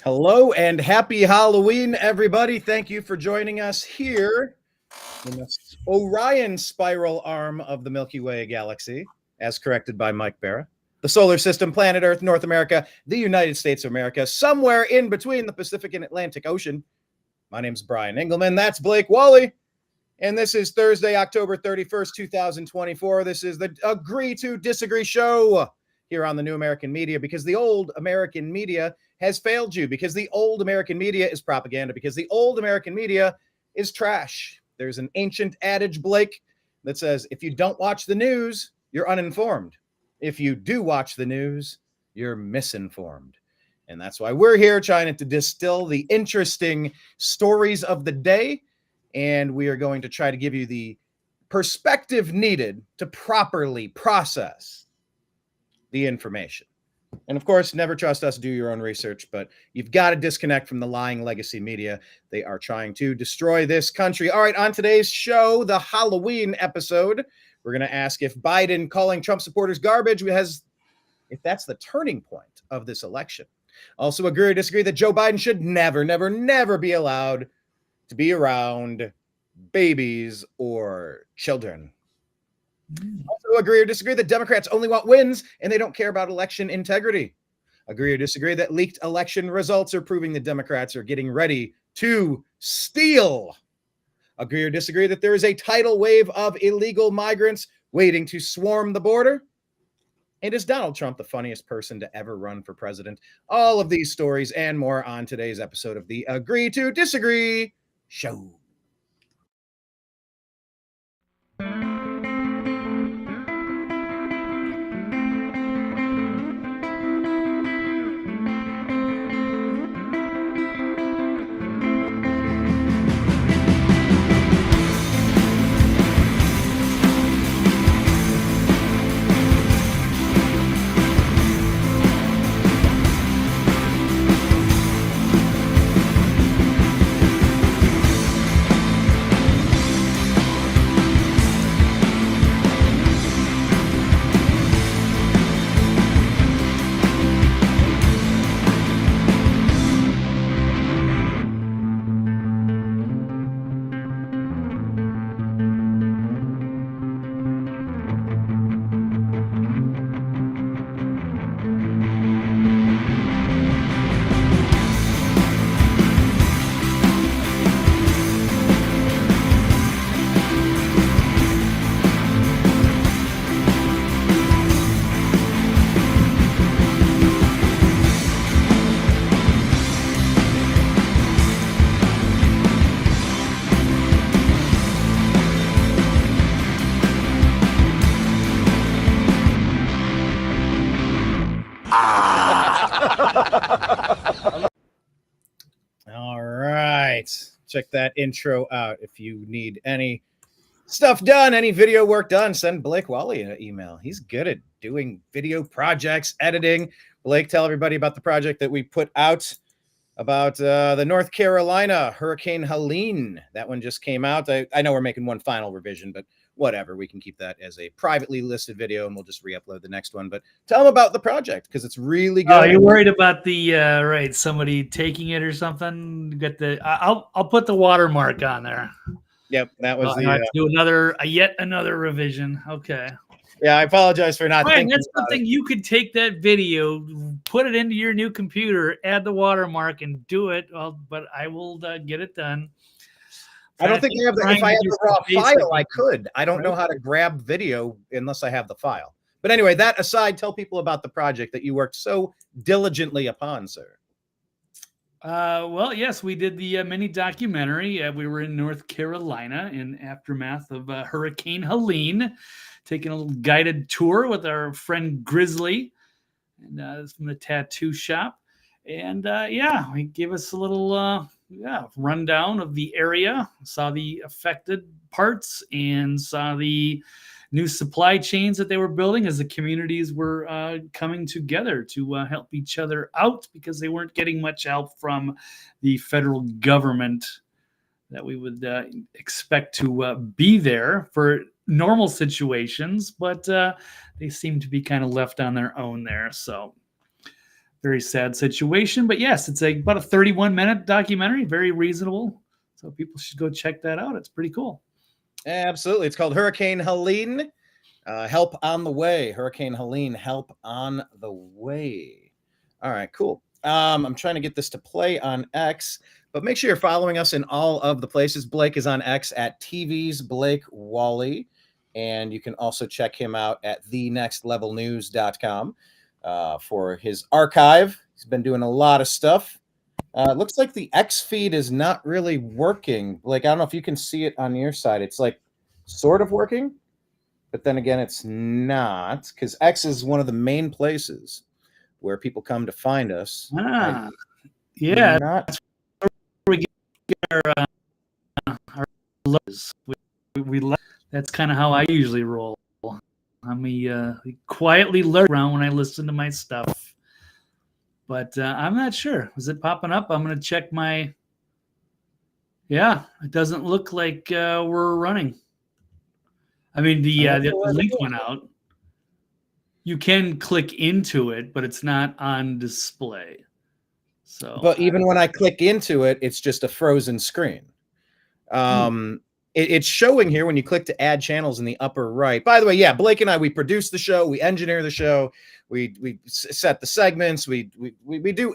Hello and happy Halloween, everybody. Thank you for joining us here in the Orion spiral arm of the Milky Way galaxy, as corrected by Mike Barra. The solar system, planet Earth, North America, the United States of America, somewhere in between the Pacific and Atlantic Ocean. My name's Brian Engelman. That's Blake Walley. And this is Thursday, October 31st, 2024. This is the Agree to Disagree show here on the New American Media, because the old American media has failed you, because the old American media is propaganda, because the old American media is trash. There's an ancient adage, Blake, that says, if you don't watch the news, you're uninformed. If you do watch the news, you're misinformed. And that's why we're here trying to distill the interesting stories of the day. And we are going to try to give you the perspective needed to properly process the information. And of course, never trust us, do your own research, but you've got to disconnect from the lying legacy media. They are trying to destroy this country. All right, on today's show, the Halloween episode, we're going to ask if Biden calling Trump supporters garbage if that's the turning point of this election. Also agree or disagree that Joe Biden should never be allowed to be around babies or children. Also agree or disagree that Democrats only want wins and they don't care about election integrity. Agree or disagree that leaked election results are proving the Democrats are getting ready to steal. Agree or disagree that there is a tidal wave of illegal migrants waiting to swarm the border. And is Donald Trump the funniest person to ever run for president? All of these stories and more on today's episode of the Agree to Disagree show. All right. Check that intro out. If you need any stuff done, any video work done, send Blake Walley an email. He's good at doing video projects, editing. Blake, tell everybody about the project that we put out about the North Carolina Hurricane Helene. That one just came out. I know we're making one final revision, but whatever. We can keep that as a privately listed video, and we'll just re-upload the next one. But tell them about the project, because it's really good. Oh, you're worried about the right? Somebody taking it or something? Get the I'll put the watermark on there. Yep, that was I have to do yet another revision. Okay. Yeah, I apologize for not. Right, that's something you could take that video, put it into your new computer, add the watermark, and do it. But I will get it done. I don't think I have if I have the raw file, I could. I don't know how to grab video unless I have the file. But anyway, that aside, tell people about the project that you worked so diligently upon, sir. Well, yes, we did the mini documentary. We were in North Carolina in aftermath of Hurricane Helene, taking a little guided tour with our friend Grizzly, and from the tattoo shop. And he gave us a little rundown of the area, saw the affected parts, and saw the new supply chains that they were building as the communities were coming together to help each other out, because they weren't getting much help from the federal government that we would expect to be there for normal situations, but they seem to be kind of left on their own there. So very sad situation. But yes, it's about a 31-minute documentary, very reasonable. So people should go check that out. It's pretty cool. Absolutely. It's called Hurricane Helene. Help on the way. Hurricane Helene, help on the way. All right, cool. I'm trying to get this to play on X, but make sure you're following us in all of the places. Blake is on X at TV's Blake Walley, and you can also check him out at thenextlevelnews.com for his archive. He's been doing a lot of stuff. It looks like the X feed is not really working. Like, I don't know if you can see it on your side. It's like sort of working, but then again, it's not, because X is one of the main places where people come to find us. Yeah. Not... we get our lows. That's kind of how I usually roll. I'm quietly lurk around when I listen to my stuff. But I'm not sure. Is it popping up? I'm going to check my... Yeah, it doesn't look like we're running. I mean, the link went out. You can click into it, but it's not on display. So, but even when I click into it, it's just a frozen screen. It's showing here when you click to add channels in the upper right. By the way, yeah, Blake and I, we produce the show, we engineer the show, we set the segments, we do.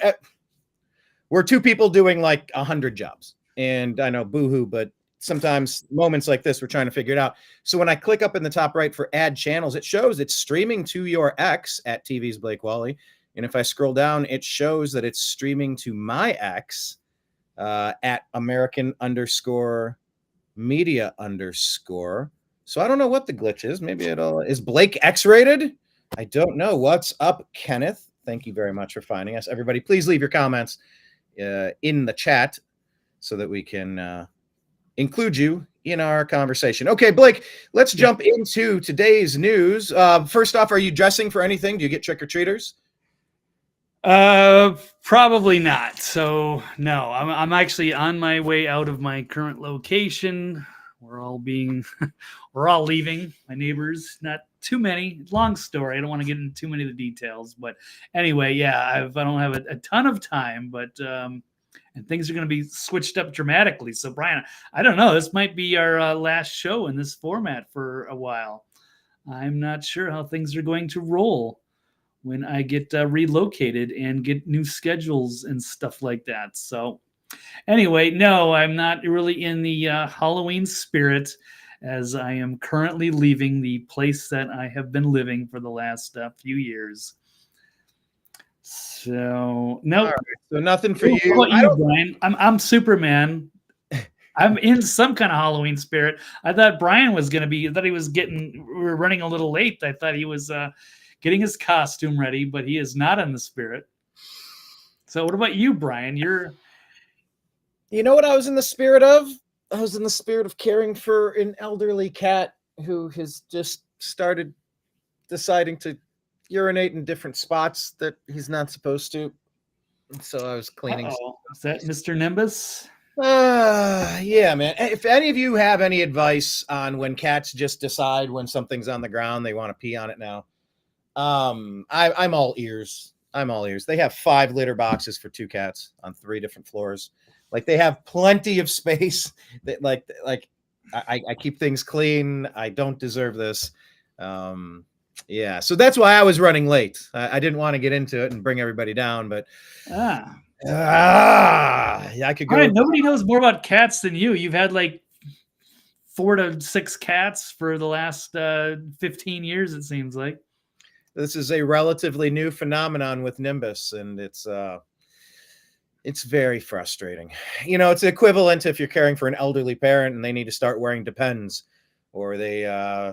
We're two people doing like 100 jobs, and I know, boohoo, but sometimes moments like this, we're trying to figure it out. So when I click up in the top right for add channels, it shows it's streaming to your X at TV's Blake Walley, and if I scroll down, it shows that it's streaming to my X at American_media_. So I don't know what the glitch is. Maybe is Blake X-rated? I don't know. What's up, Kenneth? Thank you very much for finding us. Everybody, please leave your comments in the chat so that we can include you in our conversation. Okay, Blake, let's jump into today's news. First off, are you dressing for anything? Do you get trick-or-treaters? Probably not. So no, I'm actually on my way out of my current location. We're all leaving. My neighbors, not too many. Long story. I don't want to get into too many of the details, but anyway, yeah, I don't have a ton of time, but and things are going to be switched up dramatically. So Brian, I don't know. This might be our last show in this format for a while. I'm not sure how things are going to roll when I get relocated and get new schedules and stuff like that. So anyway, no, I'm not really in the Halloween spirit, as I am currently leaving the place that I have been living for the last few years. So no, right, so nothing for you. How about you, Brian? I'm Superman. I'm in some kind of Halloween spirit. I thought Brian was going to be. I thought he was we were running a little late. I thought he was getting his costume ready, but he is not in the spirit. So what about you, Brian? You know what I was in the spirit of? I was in the spirit of caring for an elderly cat who has just started deciding to urinate in different spots that he's not supposed to. So I was cleaning. Is that Mr. Nimbus? Yeah, man. If any of you have any advice on when cats just decide when something's on the ground, they want to pee on it now, I'm all ears. I'm all ears. They have 5 litter boxes for 2 cats on 3 different floors. Like, they have plenty of space. That I keep things clean. I don't deserve this. Yeah, so that's why I was running late. I didn't want to get into it and bring everybody down, but yeah, I could go. All right, nobody knows more about cats than you. You've had like 4 to 6 cats for the last 15 years, it seems like. This is a relatively new phenomenon with Nimbus, and it's very frustrating. You know, it's equivalent if you're caring for an elderly parent and they need to start wearing Depends, or they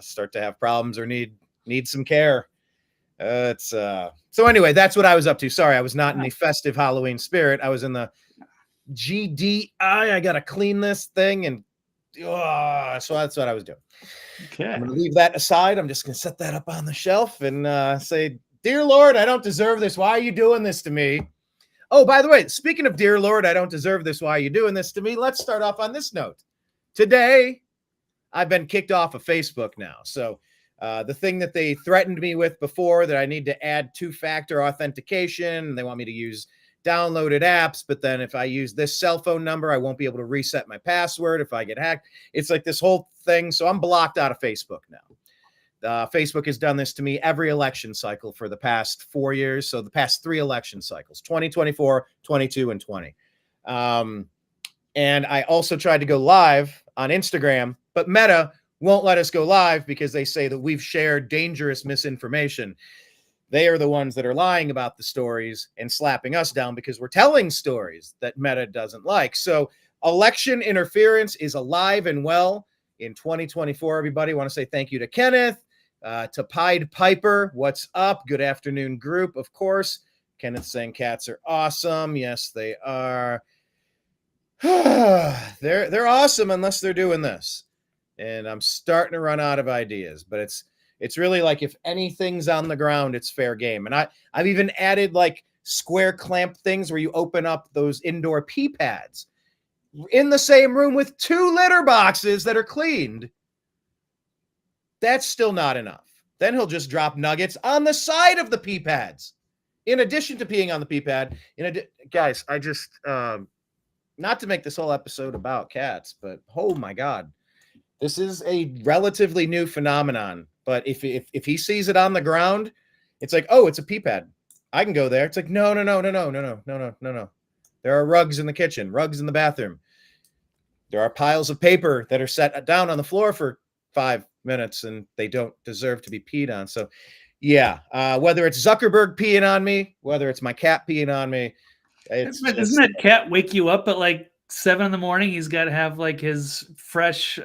start to have problems or need some care. So anyway, that's what I was up to. Sorry, I was not in the festive Halloween spirit. I was in the GDI. I gotta clean this thing, and so that's what I was doing. Okay, I'm gonna leave that aside. I'm just gonna set that up on the shelf and say, "Dear Lord, I don't deserve this. Why are you doing this to me?" Oh, by the way, speaking of dear Lord, I don't deserve this. Why are you doing this to me? Let's start off on this note. Today, I've been kicked off of Facebook now. So The thing that they threatened me with before, that I need to add 2-factor authentication, and they want me to use downloaded apps, but then if I use this cell phone number, I won't be able to reset my password if I get hacked. It's like this whole thing. So I'm blocked out of Facebook now. Facebook has done this to me every election cycle for the past 4 years. So the past 3 election cycles, 2024, 22, and 20. And I also tried to go live on Instagram, but Meta won't let us go live because they say that we've shared dangerous misinformation. They are the ones that are lying about the stories and slapping us down because we're telling stories that Meta doesn't like. So election interference is alive and well in 2024. Everybody, I want to say thank you to Kenneth, to Pied Piper. What's up? Good afternoon, group. Of course, Kenneth saying cats are awesome. Yes, they are. They're awesome unless they're doing this. And I'm starting to run out of ideas, but it's really like if anything's on the ground, it's fair game. And I've even added like square clamp things where you open up those indoor pee pads in the same room with 2 litter boxes that are cleaned. That's still not enough. Then he'll just drop nuggets on the side of the pee pads. In addition to peeing on the pee pad, guys, I just not to make this whole episode about cats, but oh my God, this is a relatively new phenomenon. But if he sees it on the ground, it's like, oh, it's a pee pad. I can go there. It's like, no. There are rugs in the kitchen, rugs in the bathroom. There are piles of paper that are set down on the floor for 5 minutes, and they don't deserve to be peed on. So, yeah, whether it's Zuckerberg peeing on me, whether it's my cat peeing on me, doesn't that cat wake you up at like 7 a.m? He's got to have like his fresh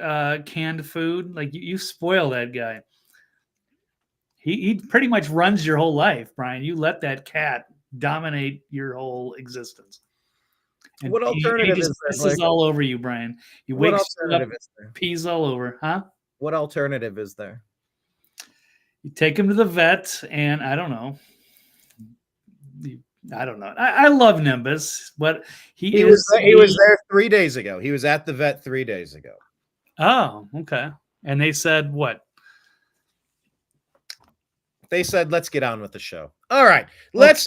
canned food. Like you spoil that guy. He pretty much runs your whole life, Brian. You let that cat dominate your whole existence. And what alternative he just is there? Pisses all over you, Brian. He wakes up, pees all over, huh? What alternative is there? You take him to the vet, and I don't know. I love Nimbus, but he was there 3 days ago. He was at the vet 3 days ago. Oh, okay. And they said what? They said, let's get on with the show. All right. Let's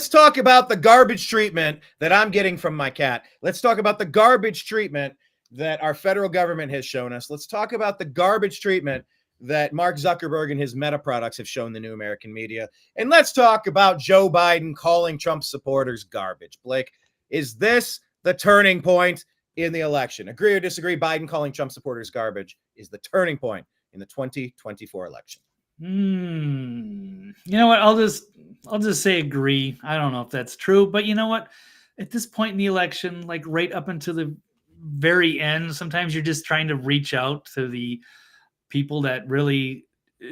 talk about the garbage treatment that I'm getting from my cat. Let's talk about the garbage treatment that our federal government has shown us. Let's talk about the garbage treatment that Mark Zuckerberg and his Meta products have shown the new American media. And let's talk about Joe Biden calling Trump supporters garbage. Blake, is this the turning point in the election? Agree or disagree? Biden calling Trump supporters garbage is the turning point in the 2024 election. You know what? I'll just say agree. I don't know if that's true, but you know what? At this point in the election, like right up until the very end, sometimes you're just trying to reach out to the people that really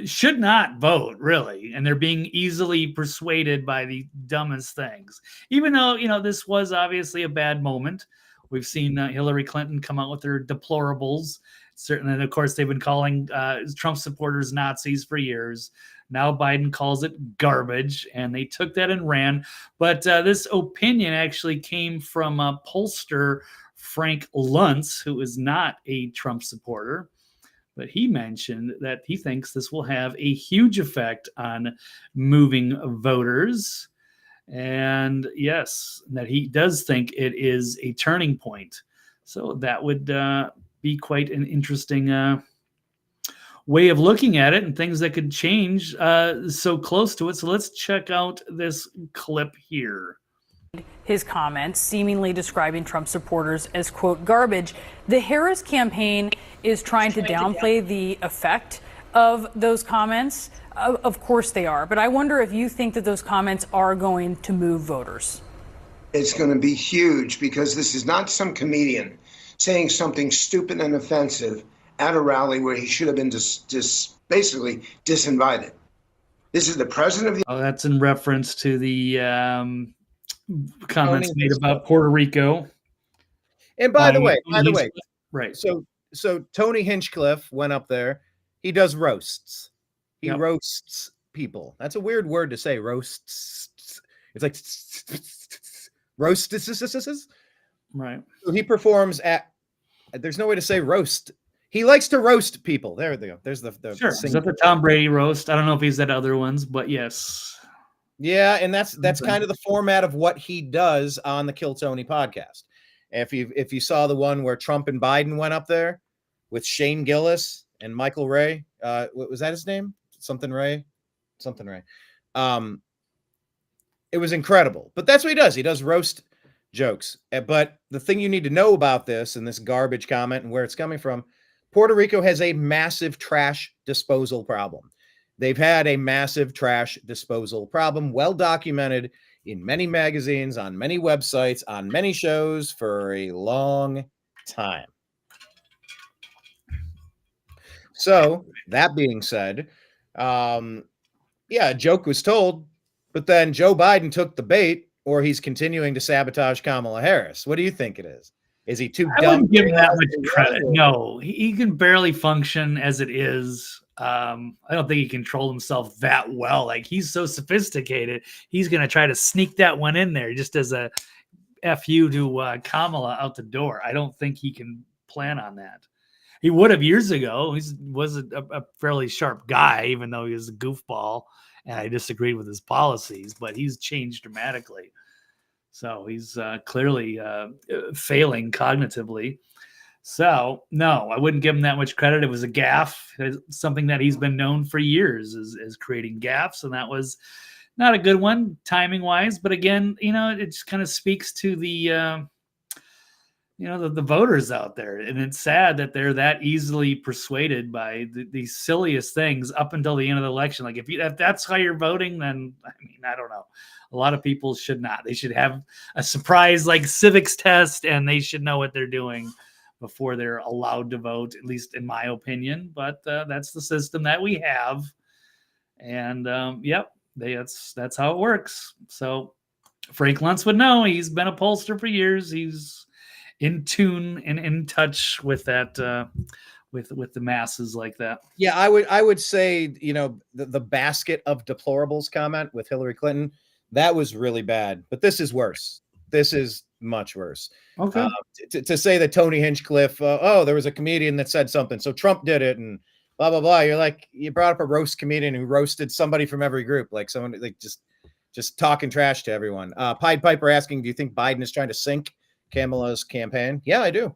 should not vote, really, and they're being easily persuaded by the dumbest things. Even though, this was obviously a bad moment. We've seen Hillary Clinton come out with her deplorables. Certainly, and of course, they've been calling Trump supporters Nazis for years. Now Biden calls it garbage, and they took that and ran. But this opinion actually came from pollster Frank Luntz, who is not a Trump supporter. But he mentioned that he thinks this will have a huge effect on moving voters. And yes, that he does think it is a turning point. So that would be quite an interesting way of looking at it, and things that could change so close to it. So let's check out this clip here. His comments, seemingly describing Trump supporters as, quote, garbage. The Harris campaign is trying to downplay the effect of those comments. Of course they are. But I wonder if you think that those comments are going to move voters. It's going to be huge, because this is not some comedian saying something stupid and offensive at a rally where he should have been basically disinvited. This is the president of the... Oh, that's in reference to the comments made about Puerto Rico. And by the way, right. So Tony Hinchcliffe went up there. He does roasts. He roasts people. That's a weird word to say, roasts. It's like roasts. Right. So he performs at, there's no way to say roast He likes to roast people. There they go. There's the Sure. Is that the Tom Brady roast? I don't know if he's at other ones, but yes. Yeah, and that's kind of the format of what he does on the Kill Tony podcast. If you saw the one where Trump and Biden went up there with Shane Gillis and Michael Ray, what was that his name? Something Ray. It was incredible. But that's what he does. He does roast jokes. But the thing you need to know about this and this garbage comment and where it's coming from, Puerto Rico has a massive trash disposal problem. They've had a massive trash disposal problem, well documented in many magazines, on many websites, on many shows for a long time. So that being said, yeah, a joke was told, but then Joe Biden took the bait, or he's continuing to sabotage Kamala Harris. What do you think it is? Is he too dumb? I wouldn't give him that much credit. No, he can barely function as it is. I don't think he controlled himself that well. Like, he's so sophisticated, he's going to try to sneak that one in there just as a FU to Kamala out the door. I don't think he can plan on that. He would have years ago. He was a fairly sharp guy, even though he was a goofball, and I disagreed with his policies, but he's changed dramatically. So he's clearly failing cognitively. So, no, I wouldn't give him that much credit. It was a gaffe. It's something that he's been known for years is creating gaffes, and that was not a good one timing-wise. But again, it just kind of speaks to the the voters out there. And it's sad that they're that easily persuaded by the silliest things up until the end of the election. Like, if that's how you're voting, then, I don't know. A lot of people should not. They should have a surprise, like, civics test, and they should know what they're doing before they're allowed to vote, at least in my opinion. But that's the system that we have. And, that's how it works. So Frank Luntz would know. He's been a pollster for years. He's in tune and in touch with that, with the masses like that. Yeah, I would say, the basket of deplorables comment with Hillary Clinton, that was really bad. But this is worse. This is much worse. Okay. To say that Tony Hinchcliffe, there was a comedian that said something, so Trump did it, and blah blah blah. You're like, you brought up a roast comedian who roasted somebody from every group, like someone like just talking trash to everyone. Pied Piper asking, do you think Biden is trying to sink Kamala's campaign? Yeah, I do.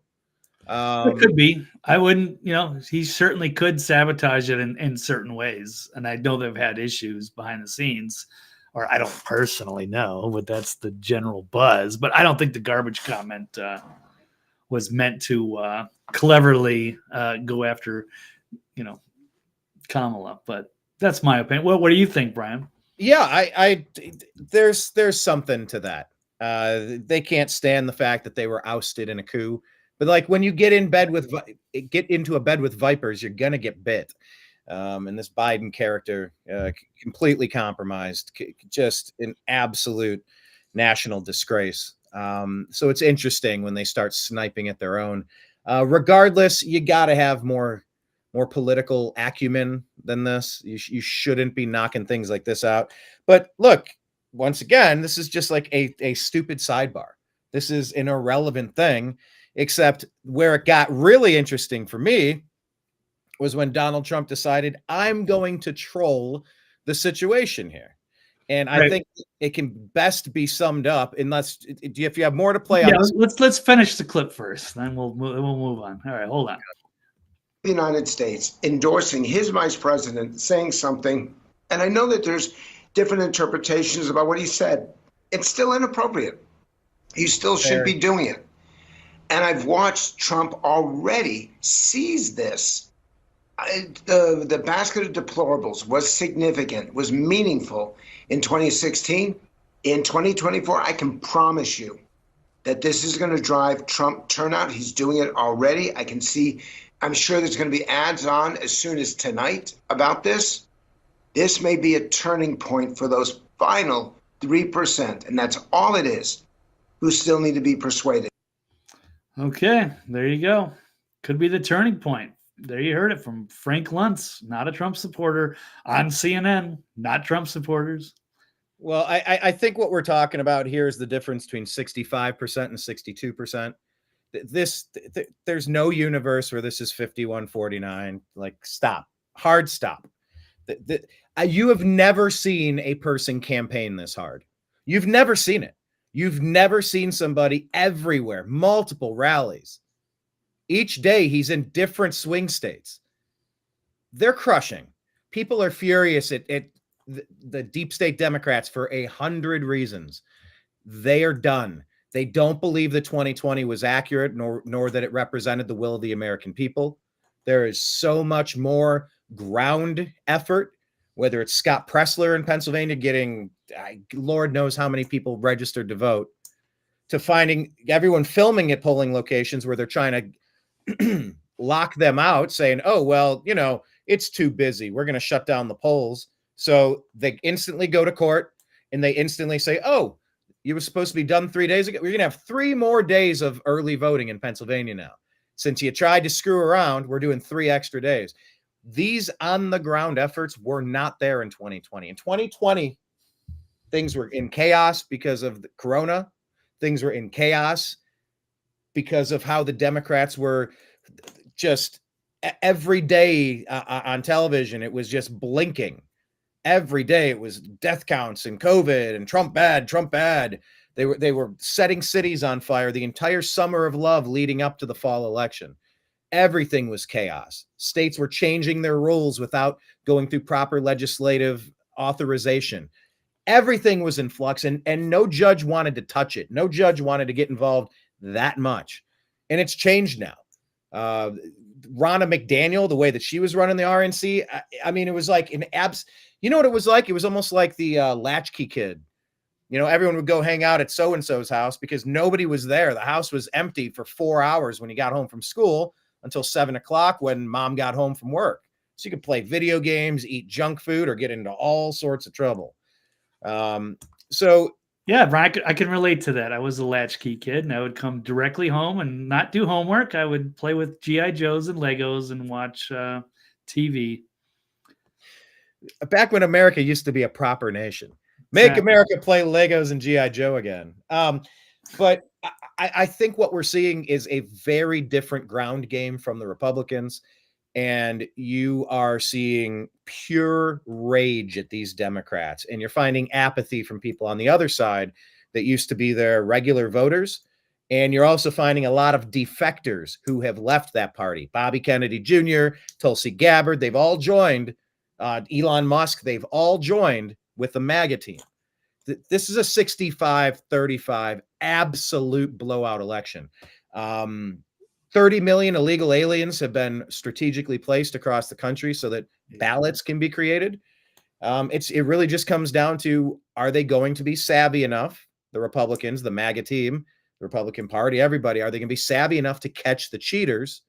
It could be. I wouldn't, he certainly could sabotage it in certain ways. And I know they've had issues behind the scenes, or I don't personally know, but that's the general buzz. But I don't think the garbage comment was meant to cleverly go after, Kamala. But that's my opinion. What do you think, Brian? Yeah, there's something to that. They can't stand the fact that they were ousted in a coup. But like, when you get into a bed with vipers, you're gonna get bit. And this Biden character, completely compromised, just an absolute national disgrace. So it's interesting when they start sniping at their own. Regardless, you got to have more political acumen than this. You shouldn't be knocking things like this out. But look, once again, this is just like a stupid sidebar. This is an irrelevant thing, except where it got really interesting for me was when Donald Trump decided, I'm going to troll the situation here. And I think it can best be summed up, if you have more to play on this. Let's finish the clip first, then we'll move on. All right, hold on. The United States endorsing his vice president saying something, and I know that there's different interpretations about what he said. It's still inappropriate. You still should be doing it. And I've watched Trump already seize this. The basket of deplorables was significant, was meaningful in 2016. In 2024, I can promise you that this is going to drive Trump turnout. He's doing it already. I'm sure there's going to be ads on as soon as tonight about this. This may be a turning point for those final 3%, and that's all it is, who still need to be persuaded. Okay, there you go. Could be the turning point. There you heard it from Frank Luntz, not a Trump supporter, on CNN, not Trump supporters. Well, I think what we're talking about here is the difference between 65% and 62%. There's no universe where this is 51-49. Like, stop. Hard stop. You have never seen a person campaign this hard. You've never seen it. You've never seen somebody everywhere, multiple rallies. Each day he's in different swing states. They're crushing. People are furious at the deep state Democrats for 100 reasons. They are done. They don't believe that 2020 was accurate, nor that it represented the will of the American people. There is so much more ground effort, whether it's Scott Pressler in Pennsylvania getting, Lord knows how many people registered to vote, to finding everyone filming at polling locations where they're trying to lock them out, saying, oh, well, it's too busy. We're going to shut down the polls. So they instantly go to court and they instantly say, oh, you were supposed to be done 3 days ago. We're going to have 3 more days of early voting in Pennsylvania now. Since you tried to screw around, we're doing 3 extra days. These on-the-ground efforts were not there in 2020. In 2020, things were in chaos because of the corona. Things were in chaos because of how the Democrats were just every day on television. It was just blinking. Every day it was death counts and COVID and Trump bad, Trump bad. They were setting cities on fire the entire summer of love leading up to the fall election. Everything was chaos. States were changing their rules without going through proper legislative authorization. Everything was in flux, and no judge wanted to touch it. No judge wanted to get involved that much. And it's changed now. Ronna McDaniel, the way that she was running the RNC, I mean, it was like an you know what it was like? It was almost like the latchkey kid. Everyone would go hang out at so-and-so's house because nobody was there. The house was empty for 4 hours when he got home from school until 7 o'clock when mom got home from work. So you could play video games, eat junk food, or get into all sorts of trouble. Yeah, Brian, I can relate to that. I was a latchkey kid, and I would come directly home and not do homework. I would play with G.I. Joes and Legos and watch TV. Back when America used to be a proper nation. Make America play Legos and G.I. Joe again. But I think what we're seeing is a very different ground game from the Republicans. And you are seeing pure rage at these Democrats, and you're finding apathy from people on the other side that used to be their regular voters. And you're also finding a lot of defectors who have left that party. Bobby Kennedy Jr., Tulsi Gabbard, they've all joined. Elon Musk, they've all joined with the MAGA team. This is a 65-35 absolute blowout election. 30 million illegal aliens have been strategically placed across the country so that ballots can be created. It really just comes down to, are they going to be savvy enough, the Republicans, the MAGA team, the Republican Party, everybody, are they going to be savvy enough to catch the cheaters?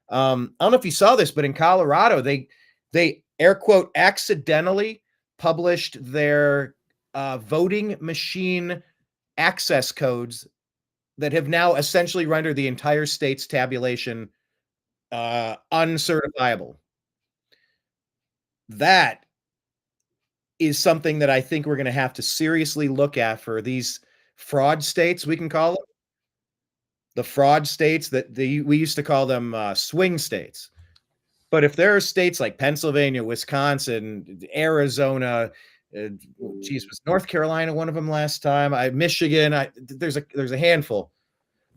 I don't know if you saw this, but in Colorado, they air quote accidentally published their voting machine access codes that have now essentially rendered the entire state's tabulation uncertifiable. That is something that I think we're going to have to seriously look at for these fraud states, we can call them. The fraud states that we used to call them swing states. But if there are states like Pennsylvania, Wisconsin, Arizona, was North Carolina one of them last time? Michigan. There's a handful.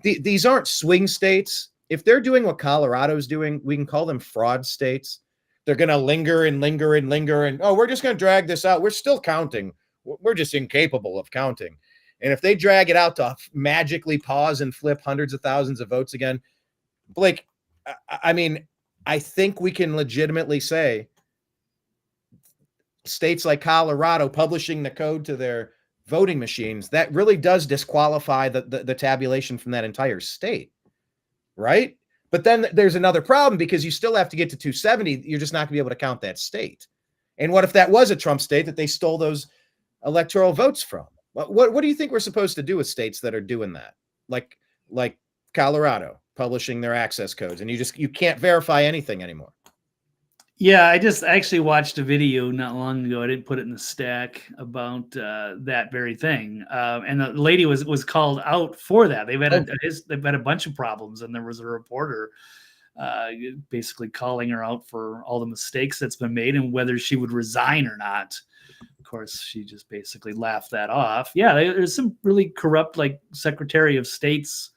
These aren't swing states. If they're doing what Colorado's doing, we can call them fraud states. They're going to linger and linger and linger, and we're just going to drag this out. We're still counting. We're just incapable of counting. And if they drag it out to magically pause and flip hundreds of thousands of votes again, Blake, I mean, I think we can legitimately say states like Colorado publishing the code to their voting machines, that really does disqualify the tabulation from that entire state, right? But then there's another problem, because you still have to get to 270. You're just not going to be able to count that state. And what if that was a Trump state that they stole those electoral votes from? What do you think we're supposed to do with states that are doing that? Like Colorado publishing their access codes, and you can't verify anything anymore. Yeah, I actually watched a video not long ago. I didn't put it in the stack about that very thing. And the lady was called out for that. They've had a bunch of problems, and there was a reporter basically calling her out for all the mistakes that's been made and whether she would resign or not. Of course, she just basically laughed that off. Yeah, there's some really corrupt, like Secretary of States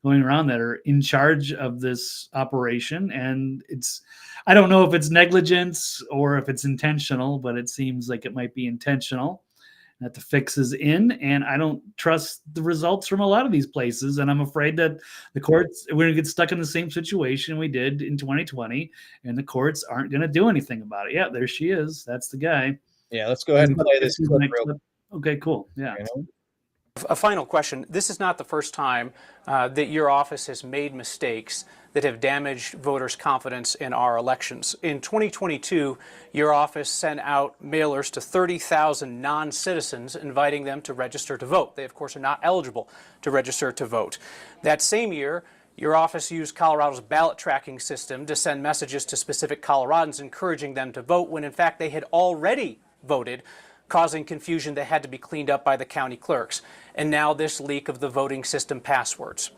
going around that are in charge of this operation, and I don't know if it's negligence or if it's intentional, but it seems like it might be intentional, that the fix is in, and I don't trust the results from a lot of these places, and I'm afraid that the courts, we're going to get stuck in the same situation we did in 2020, and the courts aren't going to do anything about it. Yeah, there she is. That's the guy. Yeah, let's go ahead and play this clip real. Okay, cool. Yeah. A final question. This is not the first time that your office has made mistakes that have damaged voters' confidence in our elections. In 2022, your office sent out mailers to 30,000 non-citizens inviting them to register to vote. They, of course, are not eligible to register to vote. That same year, your office used Colorado's ballot tracking system to send messages to specific Coloradans encouraging them to vote when, in fact, they had already voted, causing confusion that had to be cleaned up by the county clerks. And now this leak of the voting system passwords.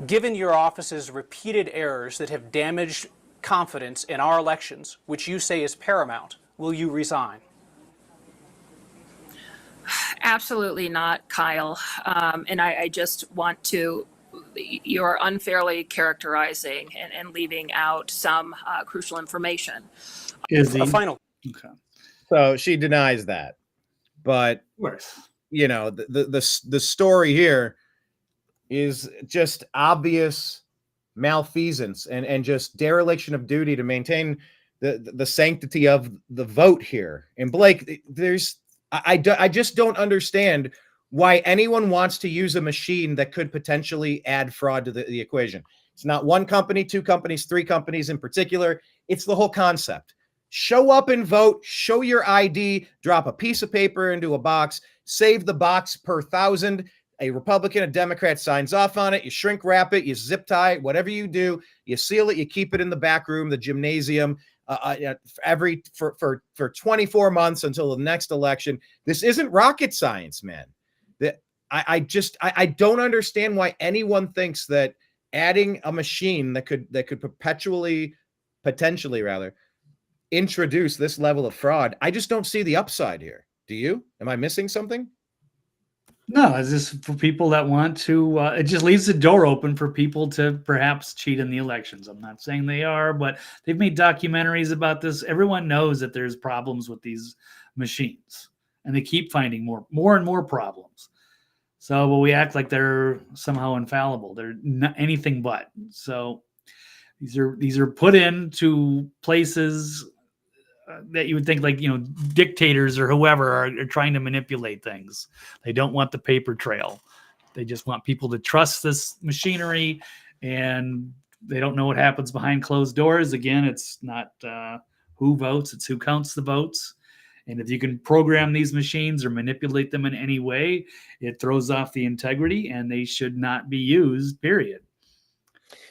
Given your office's repeated errors that have damaged confidence in our elections, which you say is paramount, will you resign? Absolutely not, Kyle. And I just want to, you're unfairly characterizing and leaving out some crucial information. Is he? A final. Okay. So she denies that, but Of course. you know, the story here is just obvious malfeasance and just dereliction of duty to maintain the sanctity of the vote here. And Blake, I just don't understand why anyone wants to use a machine that could potentially add fraud to the equation. It's not one company, two companies, three companies in particular. It's the whole concept. Show up and vote, show your ID, drop a piece of paper into a box, save the box per 1,000. A Republican, a Democrat signs off on it. You shrink wrap it, you zip tie it, whatever you do, you seal it, you keep it in the back room, the gymnasium, for 24 months until the next election. This isn't rocket science, man. I don't understand why anyone thinks that adding a machine that could potentially introduce this level of fraud. I just don't see the upside here. Do you? Am I missing something? No, it's just for people that want to, it just leaves the door open for people to perhaps cheat in the elections. I'm not saying they are, but they've made documentaries about this. Everyone knows that there's problems with these machines, and they keep finding more and more problems. So, well, we act like they're somehow infallible. They're not anything but. So these are put into places that you would think, like, dictators or whoever are trying to manipulate things. They don't want the paper trail. They just want people to trust this machinery, and they don't know what happens behind closed doors. Again, it's not who votes, it's who counts the votes. And if you can program these machines or manipulate them in any way, it throws off the integrity, and they should not be used, period.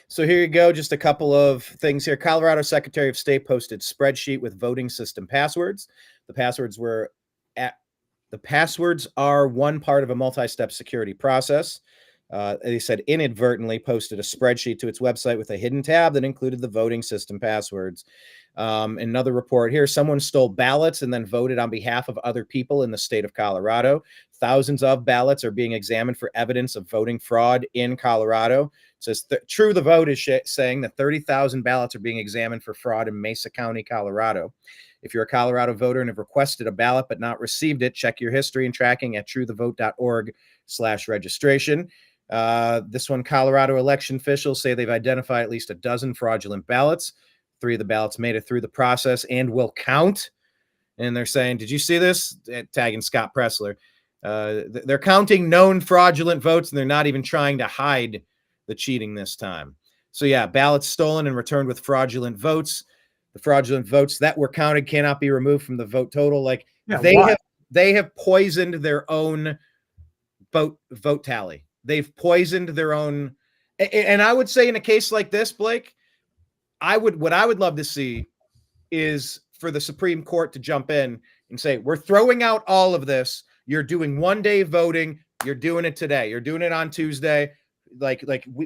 So here you go. Just a couple of things here. Colorado Secretary of State posted spreadsheet with voting system passwords. The passwords are one part of a multi-step security process. They said inadvertently posted a spreadsheet to its website with a hidden tab that included the voting system passwords. Another report here, someone stole ballots and then voted on behalf of other people in the state of Colorado. Thousands of ballots are being examined for evidence of voting fraud in Colorado. It says True the Vote is saying that 30,000 ballots are being examined for fraud in Mesa County, Colorado. If you're a Colorado voter and have requested a ballot but not received it, check your history and tracking at truethevote.org/registration. This one, Colorado election officials say they've identified at least a dozen fraudulent ballots. 3 of the ballots made it through the process and will count. And they're saying, did you see this? Tagging Scott Pressler. They're counting known fraudulent votes, and they're not even trying to hide the cheating this time. So yeah, ballots stolen and returned with fraudulent votes. The fraudulent votes that were counted cannot be removed from the vote total. Like, yeah, they have poisoned their own vote tally. They've poisoned their own. And I would say in a case like this, Blake, what I would love to see is for the Supreme Court to jump in and say, we're throwing out all of this. You're doing one-day voting. You're doing it today. You're doing it on Tuesday.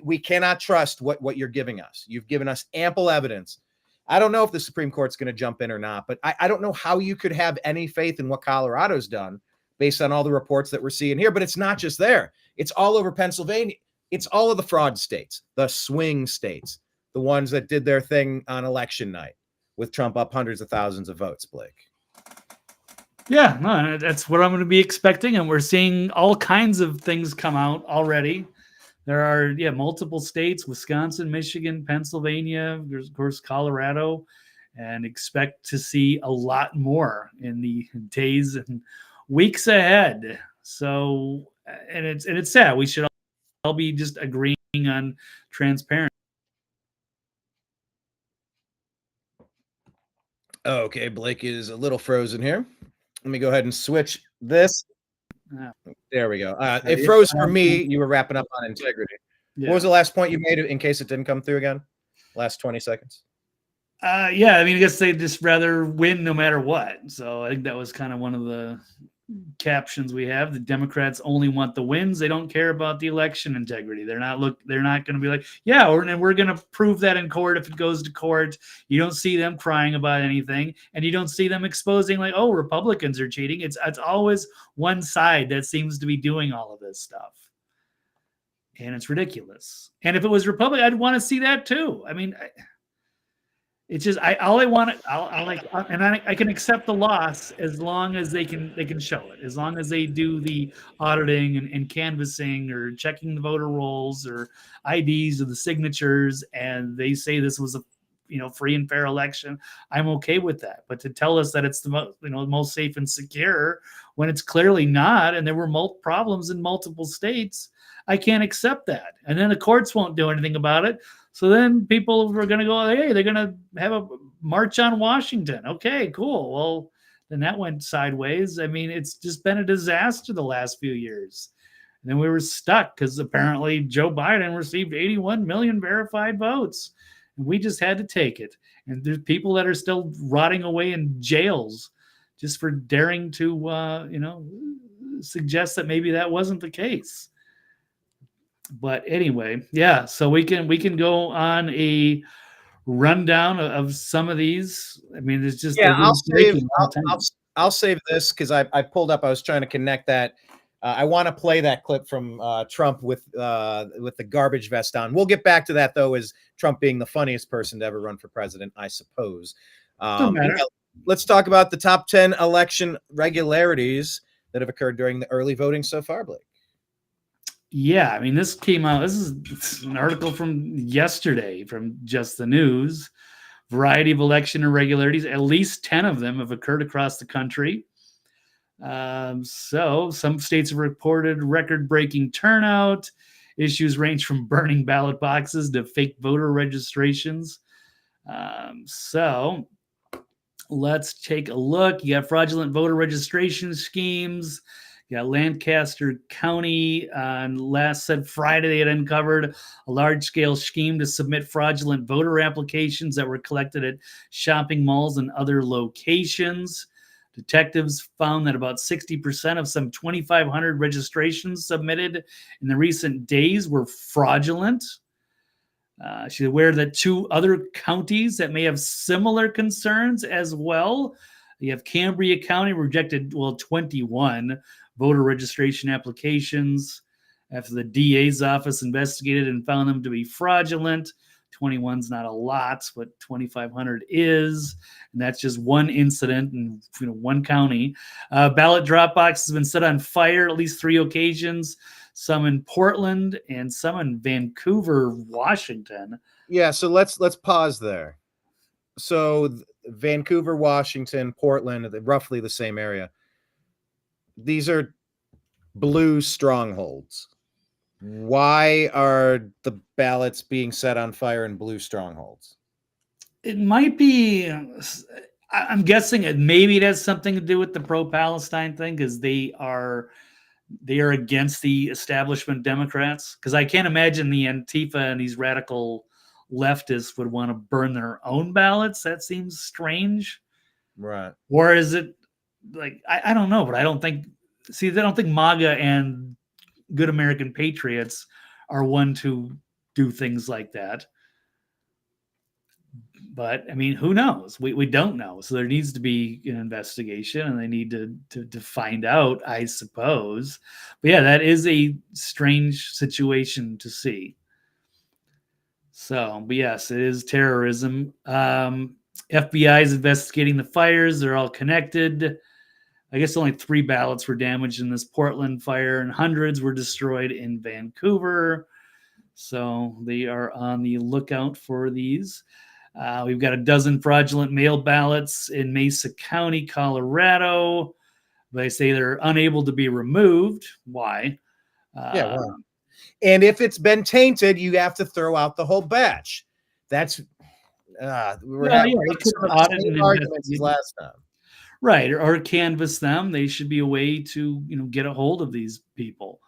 We cannot trust what you're giving us. You've given us ample evidence. I don't know if the Supreme Court's going to jump in or not, but I don't know how you could have any faith in what Colorado's done based on all the reports that we're seeing here. But it's not just there. It's all over Pennsylvania. It's all of the fraud states, the swing states, the ones that did their thing on election night with Trump up hundreds of thousands of votes, Blake. Yeah, no, that's what I'm going to be expecting. And we're seeing all kinds of things come out already. There are, multiple states, Wisconsin, Michigan, Pennsylvania, there's, of course, Colorado, and expect to see a lot more in the days and weeks ahead. So, and it's sad. We should all be just agreeing on transparency. Okay, Blake is a little frozen here. Let me go ahead and switch this. There we go. It froze for me. You were wrapping up on integrity. Yeah. What was the last point you made in case it didn't come through again? Last 20 seconds. I guess they'd just rather win no matter what. So I think that was kind of one of the captions we have. The Democrats only want the wins. They don't care about the election integrity. They're not going to be like, we're going to prove that in court if it goes to court. You don't see them crying about anything, and you don't see them exposing like, oh, Republicans are cheating. It's always one side that seems to be doing all of this stuff. And it's ridiculous. And if it was Republican, I'd want to see that too. I mean, it's just I can accept the loss as long as they can show it, as long as they do the auditing and canvassing or checking the voter rolls or IDs or the signatures, and they say this was a free and fair election. I'm okay with that. But to tell us that it's the most safe and secure when it's clearly not, and there were problems in multiple states, I can't accept that. And then the courts won't do anything about it. So then people are going to go, hey, they're going to have a march on Washington. Okay, cool. Well, then that went sideways. I mean, it's just been a disaster the last few years. And then we were stuck because apparently Joe Biden received 81 million verified votes. And we just had to take it. And there's people that are still rotting away in jails just for daring to, suggest that maybe that wasn't the case. But anyway, so we can go on a rundown of some of these. I mean, it's just I'll save this because I pulled up. I was trying to connect that. I want to play that clip from Trump with the garbage vest on. We'll get back to that though, as Trump being the funniest person to ever run for president, I suppose. Let's talk about the top 10 election regularities that have occurred during the early voting so far, Blake. Yeah, I mean, this came out. This is an article from yesterday from Just the News. Variety of election irregularities. At least 10 of them have occurred across the country. So some states have reported record-breaking turnout. Issues range from burning ballot boxes to fake voter registrations. So let's take a look. You got fraudulent voter registration schemes. Yeah, Lancaster County said Friday they had uncovered a large-scale scheme to submit fraudulent voter applications that were collected at shopping malls and other locations. Detectives found that about 60% of some 2,500 registrations submitted in the recent days were fraudulent. She's aware that 2 other counties that may have similar concerns as well. You have Cambria County rejected, 21 voter registration applications after the DA's office investigated and found them to be fraudulent. 21's not a lot, but 2,500 is, and that's just one incident in one county. Ballot drop boxes have been set on fire at least 3 occasions, some in Portland and some in Vancouver, Washington. Yeah, so let's pause there. So Vancouver, Washington, Portland, roughly the same area. These are blue strongholds. Why are the ballots being set on fire in blue strongholds? It might be, I'm guessing maybe it has something to do with the pro-Palestine thing, because they are against the establishment Democrats. Because I can't imagine the Antifa and these radical leftists would want to burn their own ballots. That seems strange. Right. Or is it like, I don't know, but I don't think MAGA and good American patriots are one to do things like that. But I mean, who knows? We don't know. So there needs to be an investigation, and they need to find out, I suppose. But yeah, that is a strange situation to see. So, but yes, it is terrorism. FBI is investigating the fires. They're all connected. I guess only 3 ballots were damaged in this Portland fire, and hundreds were destroyed in Vancouver. So they are on the lookout for these. We've got a dozen fraudulent mail ballots in Mesa County, Colorado. They say they're unable to be removed. Why? Yeah. Wow. And if it's been tainted, you have to throw out the whole batch. That's we were having arguments last time. Right, or canvass them. They should be a way to get a hold of these people.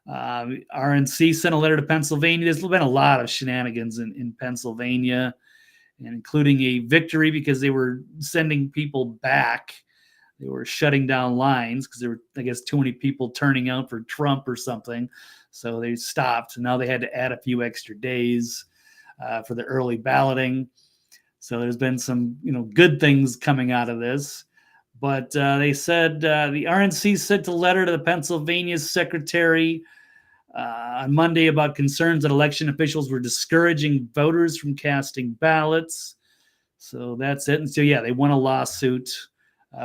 RNC sent a letter to Pennsylvania. There's been a lot of shenanigans in Pennsylvania, and including a victory because they were sending people back. They were shutting down lines because there were, I guess, too many people turning out for Trump or something. So they stopped. Now they had to add a few extra days for the early balloting. So there's been some, good things coming out of this. But they said the RNC sent a letter to the Pennsylvania secretary on Monday about concerns that election officials were discouraging voters from casting ballots. So that's it. And so, yeah, they won a lawsuit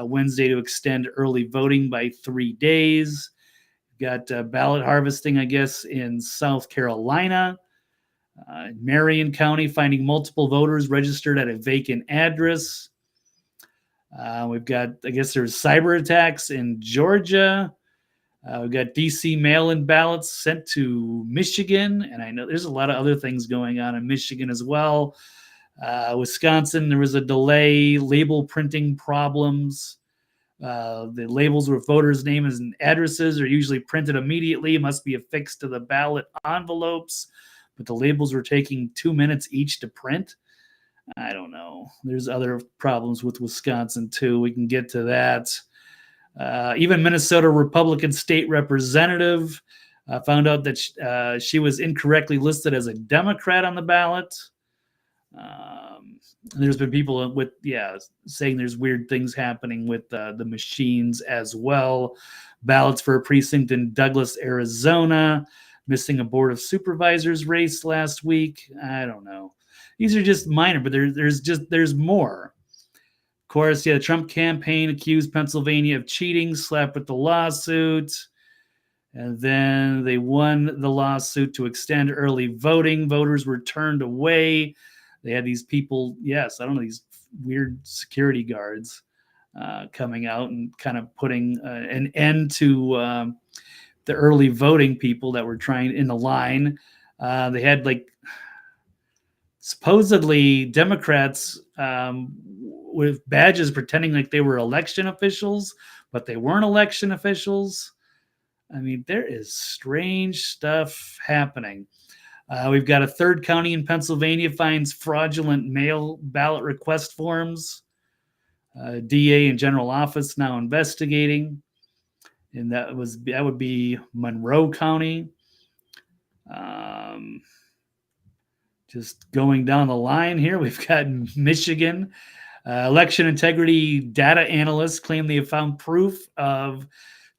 Wednesday to extend early voting by 3 days. Got ballot harvesting, I guess, in South Carolina. Marion County finding multiple voters registered at a vacant address. We've got, I guess there's cyber attacks in Georgia. We've got DC mail-in ballots sent to Michigan. And I know there's a lot of other things going on in Michigan as well. Wisconsin, there was a delay, label printing problems. The labels with voters' names and addresses are usually printed immediately. It must be affixed to the ballot envelopes. But the labels were taking 2 minutes each to print. I don't know. There's other problems with Wisconsin, too. We can get to that. Even Minnesota Republican state representative found out that she was incorrectly listed as a Democrat on the ballot. There's been people saying there's weird things happening with the machines as well. Ballots for a precinct in Douglas, Arizona, missing a board of supervisors race last week. I don't know. These are just minor, but there's more. Of course, the Trump campaign accused Pennsylvania of cheating, slapped with the lawsuit. And then they won the lawsuit to extend early voting. Voters were turned away. They had these people, these weird security guards coming out and kind of putting an end to the early voting people that were trying in the line. They had supposedly Democrats with badges pretending like they were election officials, but they weren't election officials. I mean, there is strange stuff happening. We've got a third county in Pennsylvania finds fraudulent mail ballot request forms. DA and general office now investigating. And that would be Monroe County. Just going down the line here, we've got Michigan. Election integrity data analysts claim they have found proof of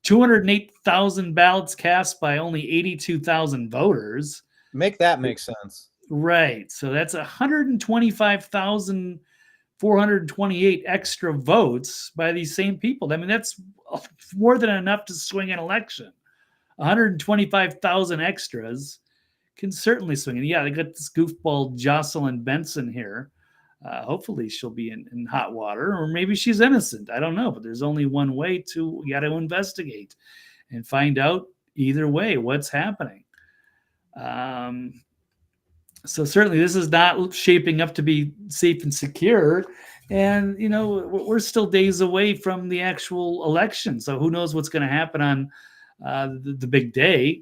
208,000 ballots cast by only 82,000 voters. Make that make sense. Right. So that's 125,428 extra votes by these same people. I mean, that's more than enough to swing an election. 125,000 extras can certainly swing. And yeah, they got this goofball Jocelyn Benson here. Hopefully she'll be in hot water, or maybe she's innocent. I don't know, but there's only one way we got to investigate and find out either way what's happening. So certainly this is not shaping up to be safe and secure. And, we're still days away from the actual election. So who knows what's going to happen on the big day.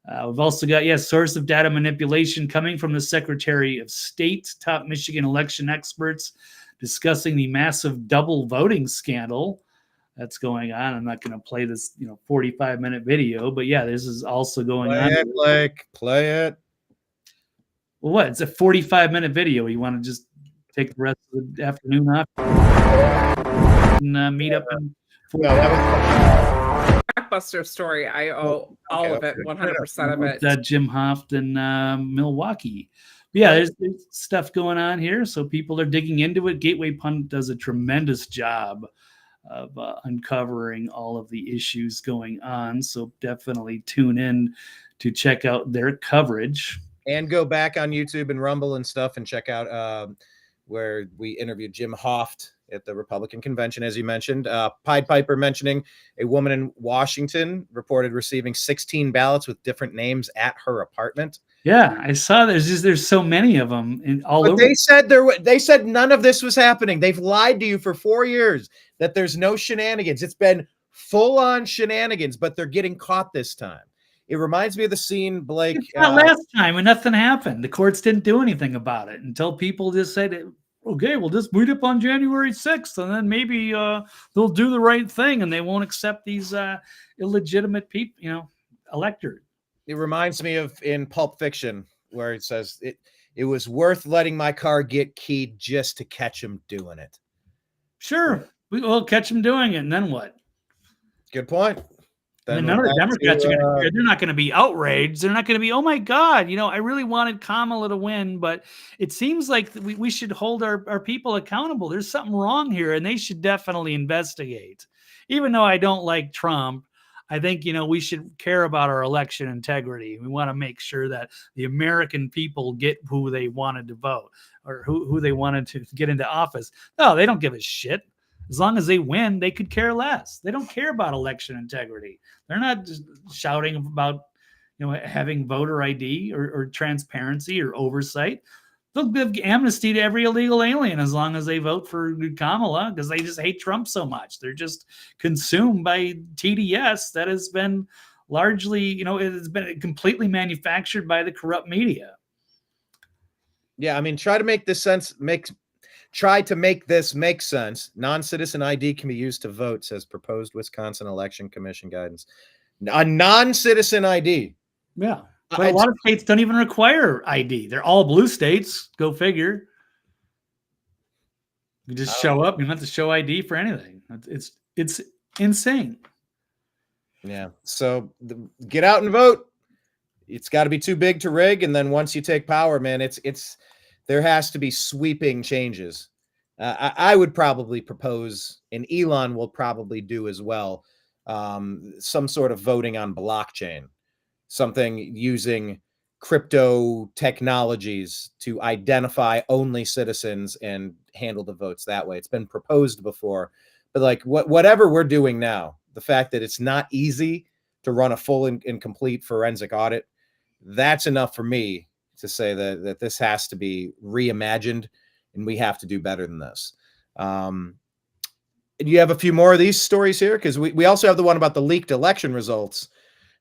We've also got, source of data manipulation coming from the Secretary of State, top Michigan election experts discussing the massive double voting scandal that's going on. I'm not going to play this, 45-minute video, but yeah, this is also going on. Play it, Blake. Play it. Well, what? It's a 45-minute video. You want to just take the rest of the afternoon off and meet up? No, that was Blockbuster story. I owe all of it, 100% of it. Jim Hoft in Milwaukee. But yeah, there's stuff going on here, so people are digging into it. Gateway Pundit does a tremendous job of uncovering all of the issues going on. So definitely tune in to check out their coverage. And go back on YouTube and Rumble and stuff and check out where we interviewed Jim Hoft at the Republican convention, as you mentioned. Pied Piper mentioning a woman in Washington reported receiving 16 ballots with different names at her apartment. Yeah, I saw there's so many of them all over. They said none of this was happening. They've lied to you for 4 years that there's no shenanigans. It's been full on shenanigans, but they're getting caught this time. It reminds me of the scene, Blake. Not last time when nothing happened. The courts didn't do anything about it until people just said, okay, we'll just meet up on January 6th, and then maybe they'll do the right thing, and they won't accept these illegitimate people, electors. It reminds me of in Pulp Fiction where it says it was worth letting my car get keyed just to catch him doing it. Sure, we'll catch him doing it, and then what? Good point. And none of the Democrats are going to care. They're not going to be outraged. They're not going to be, oh my God, I really wanted Kamala to win, but it seems like we should hold our people accountable. There's something wrong here, and they should definitely investigate. Even though I don't like Trump, I think, we should care about our election integrity. We want to make sure that the American people get who they wanted to vote or who they wanted to get into office. No, they don't give a shit. As long as they win, they could care less. They don't care about election integrity. They're not just shouting about, having voter ID or transparency or oversight. They'll give amnesty to every illegal alien as long as they vote for Kamala because they just hate Trump so much. They're just consumed by TDS that has been largely, it has been completely manufactured by the corrupt media. Yeah, I mean, try to make this make sense. Non-citizen ID can be used to vote, says proposed Wisconsin Election Commission guidance. A non-citizen ID. Yeah. But a lot of states don't even require ID. They're all blue states. Go figure. You just show up. You don't have to show ID for anything. It's insane. Yeah. So get out and vote. It's got to be too big to rig. And then once you take power, man, there has to be sweeping changes. I would probably propose, and Elon will probably do as well, some sort of voting on blockchain. Something using crypto technologies to identify only citizens and handle the votes that way. It's been proposed before, but whatever we're doing now, the fact that it's not easy to run a full and complete forensic audit, that's enough for me to say that this has to be reimagined and we have to do better than this. And you have a few more of these stories here because we also have the one about the leaked election results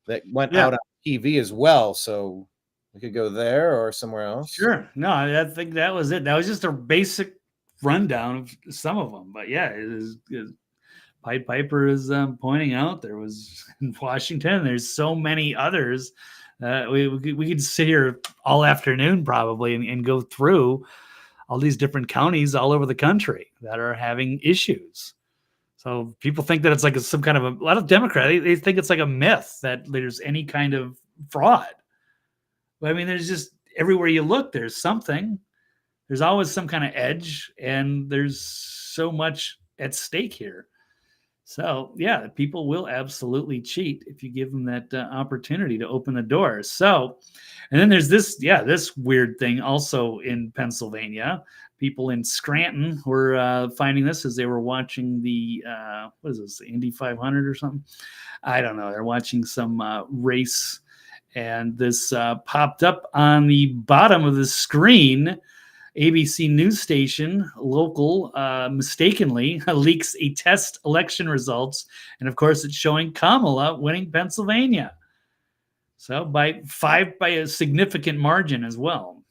that went out on TV as well. So we could go there or somewhere else. Sure. No, I think that was it. That was just a basic rundown of some of them. But yeah, Pied Piper is pointing out there was in Washington. There's so many others. We could sit here all afternoon probably and go through all these different counties all over the country that are having issues. So people think that it's like some kind of a lot of Democrats. They think it's like a myth that there's any kind of fraud. But I mean, there's just everywhere you look, there's something. There's always some kind of edge, and there's so much at stake here. So yeah, people will absolutely cheat if you give them that opportunity to open the door. So, and then there's this weird thing also in Pennsylvania. People in Scranton were finding this as they were watching the, what is this, the Indy 500 or something? I don't know. They're watching some race, and this popped up on the bottom of the screen. ABC news station, local, mistakenly leaks a test election results. And of course, it's showing Kamala winning Pennsylvania. So by a significant margin as well.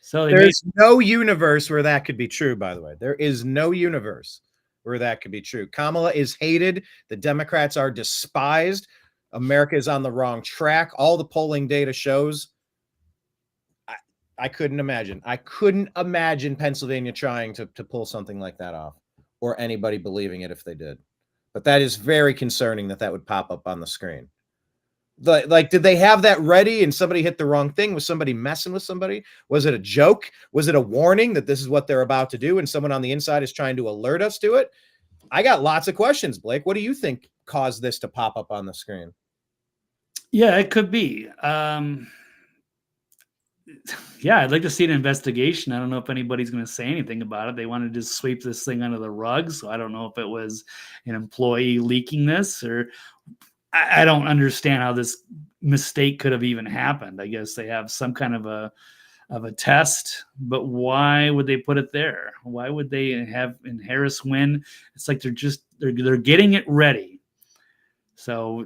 So there's no universe where that could be true, by the way. There is no universe where that could be true. Kamala is hated. The Democrats are despised. America is on the wrong track. All the polling data shows. I couldn't imagine. I couldn't imagine Pennsylvania trying to pull something like that off, or anybody believing it if they did. But that is very concerning that would pop up on the screen. Like, did they have that ready and somebody hit the wrong thing? Was somebody messing with somebody? Was it a joke? Was it a warning that this is what they're about to do and someone on the inside is trying to alert us to it? I got lots of questions, Blake. What do you think caused this to pop up on the screen? Yeah, it could be. Yeah, I'd like to see an investigation. I don't know if anybody's going to say anything about it. They want to just sweep this thing under the rug. So I don't know if it was an employee leaking this, or I don't understand how this mistake could have even happened. I guess they have some kind of a test, but why would they put it there? Why would they have Harris win? It's like they're getting it ready. So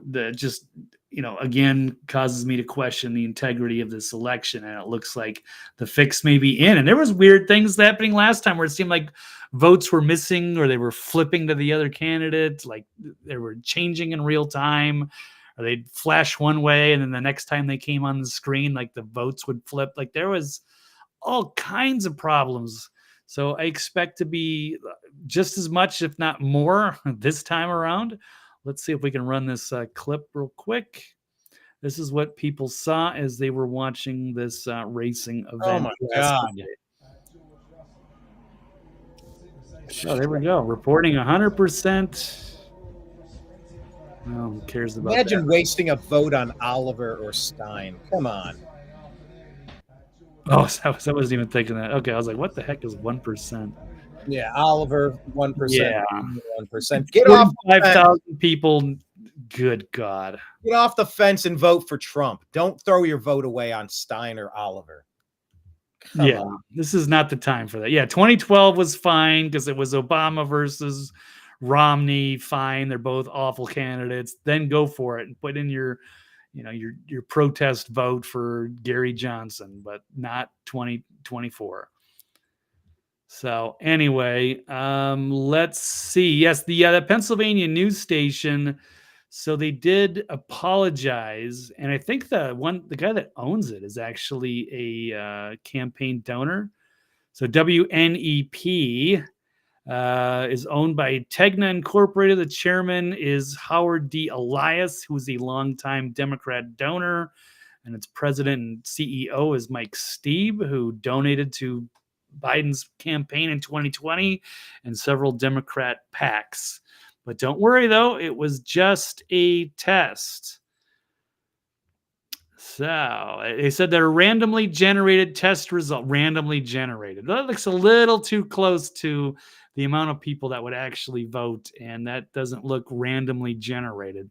again, causes me to question the integrity of this election. And it looks like the fix may be in. And there was weird things happening last time where it seemed like votes were missing, or they were flipping to the other candidate. Like they were changing in real time, or they'd flash one way. And then the next time they came on the screen, like the votes would flip. Like there was all kinds of problems. So I expect to be just as much, if not more, this time around. Let's see if we can run this clip real quick. This is what people saw as they were watching this racing event. Oh, my God. Oh, there we go. Reporting 100%. No one cares about Imagine that. wasting a vote on Oliver or Stein. Come on. Oh, I wasn't even thinking that. Okay, I was like, what the heck is 1%? Yeah, Oliver, 1%. Yeah. 1%. Get off 5,000 people. Good God. Get off the fence and vote for Trump. Don't throw your vote away on Stein or Oliver. Come on. This is not the time for that. Yeah, 2012 was fine because it was Obama versus Romney. Fine. They're both awful candidates. Then go for it and put in your protest vote for Gary Johnson, but not 2024. So anyway, let's see. Yes, the Pennsylvania news station. So they did apologize, and I think the guy that owns it is actually a campaign donor. So WNEP is owned by Tegna Incorporated. The chairman is Howard D. Elias, who is a longtime Democrat donor, and its president and CEO is Mike Steeb, who donated to Biden's campaign in 2020 and several Democrat PACs. But don't worry, though, it was just a test. So they said they're randomly generated test result. Randomly generated. That looks a little too close to the amount of people that would actually vote, and that doesn't look randomly generated.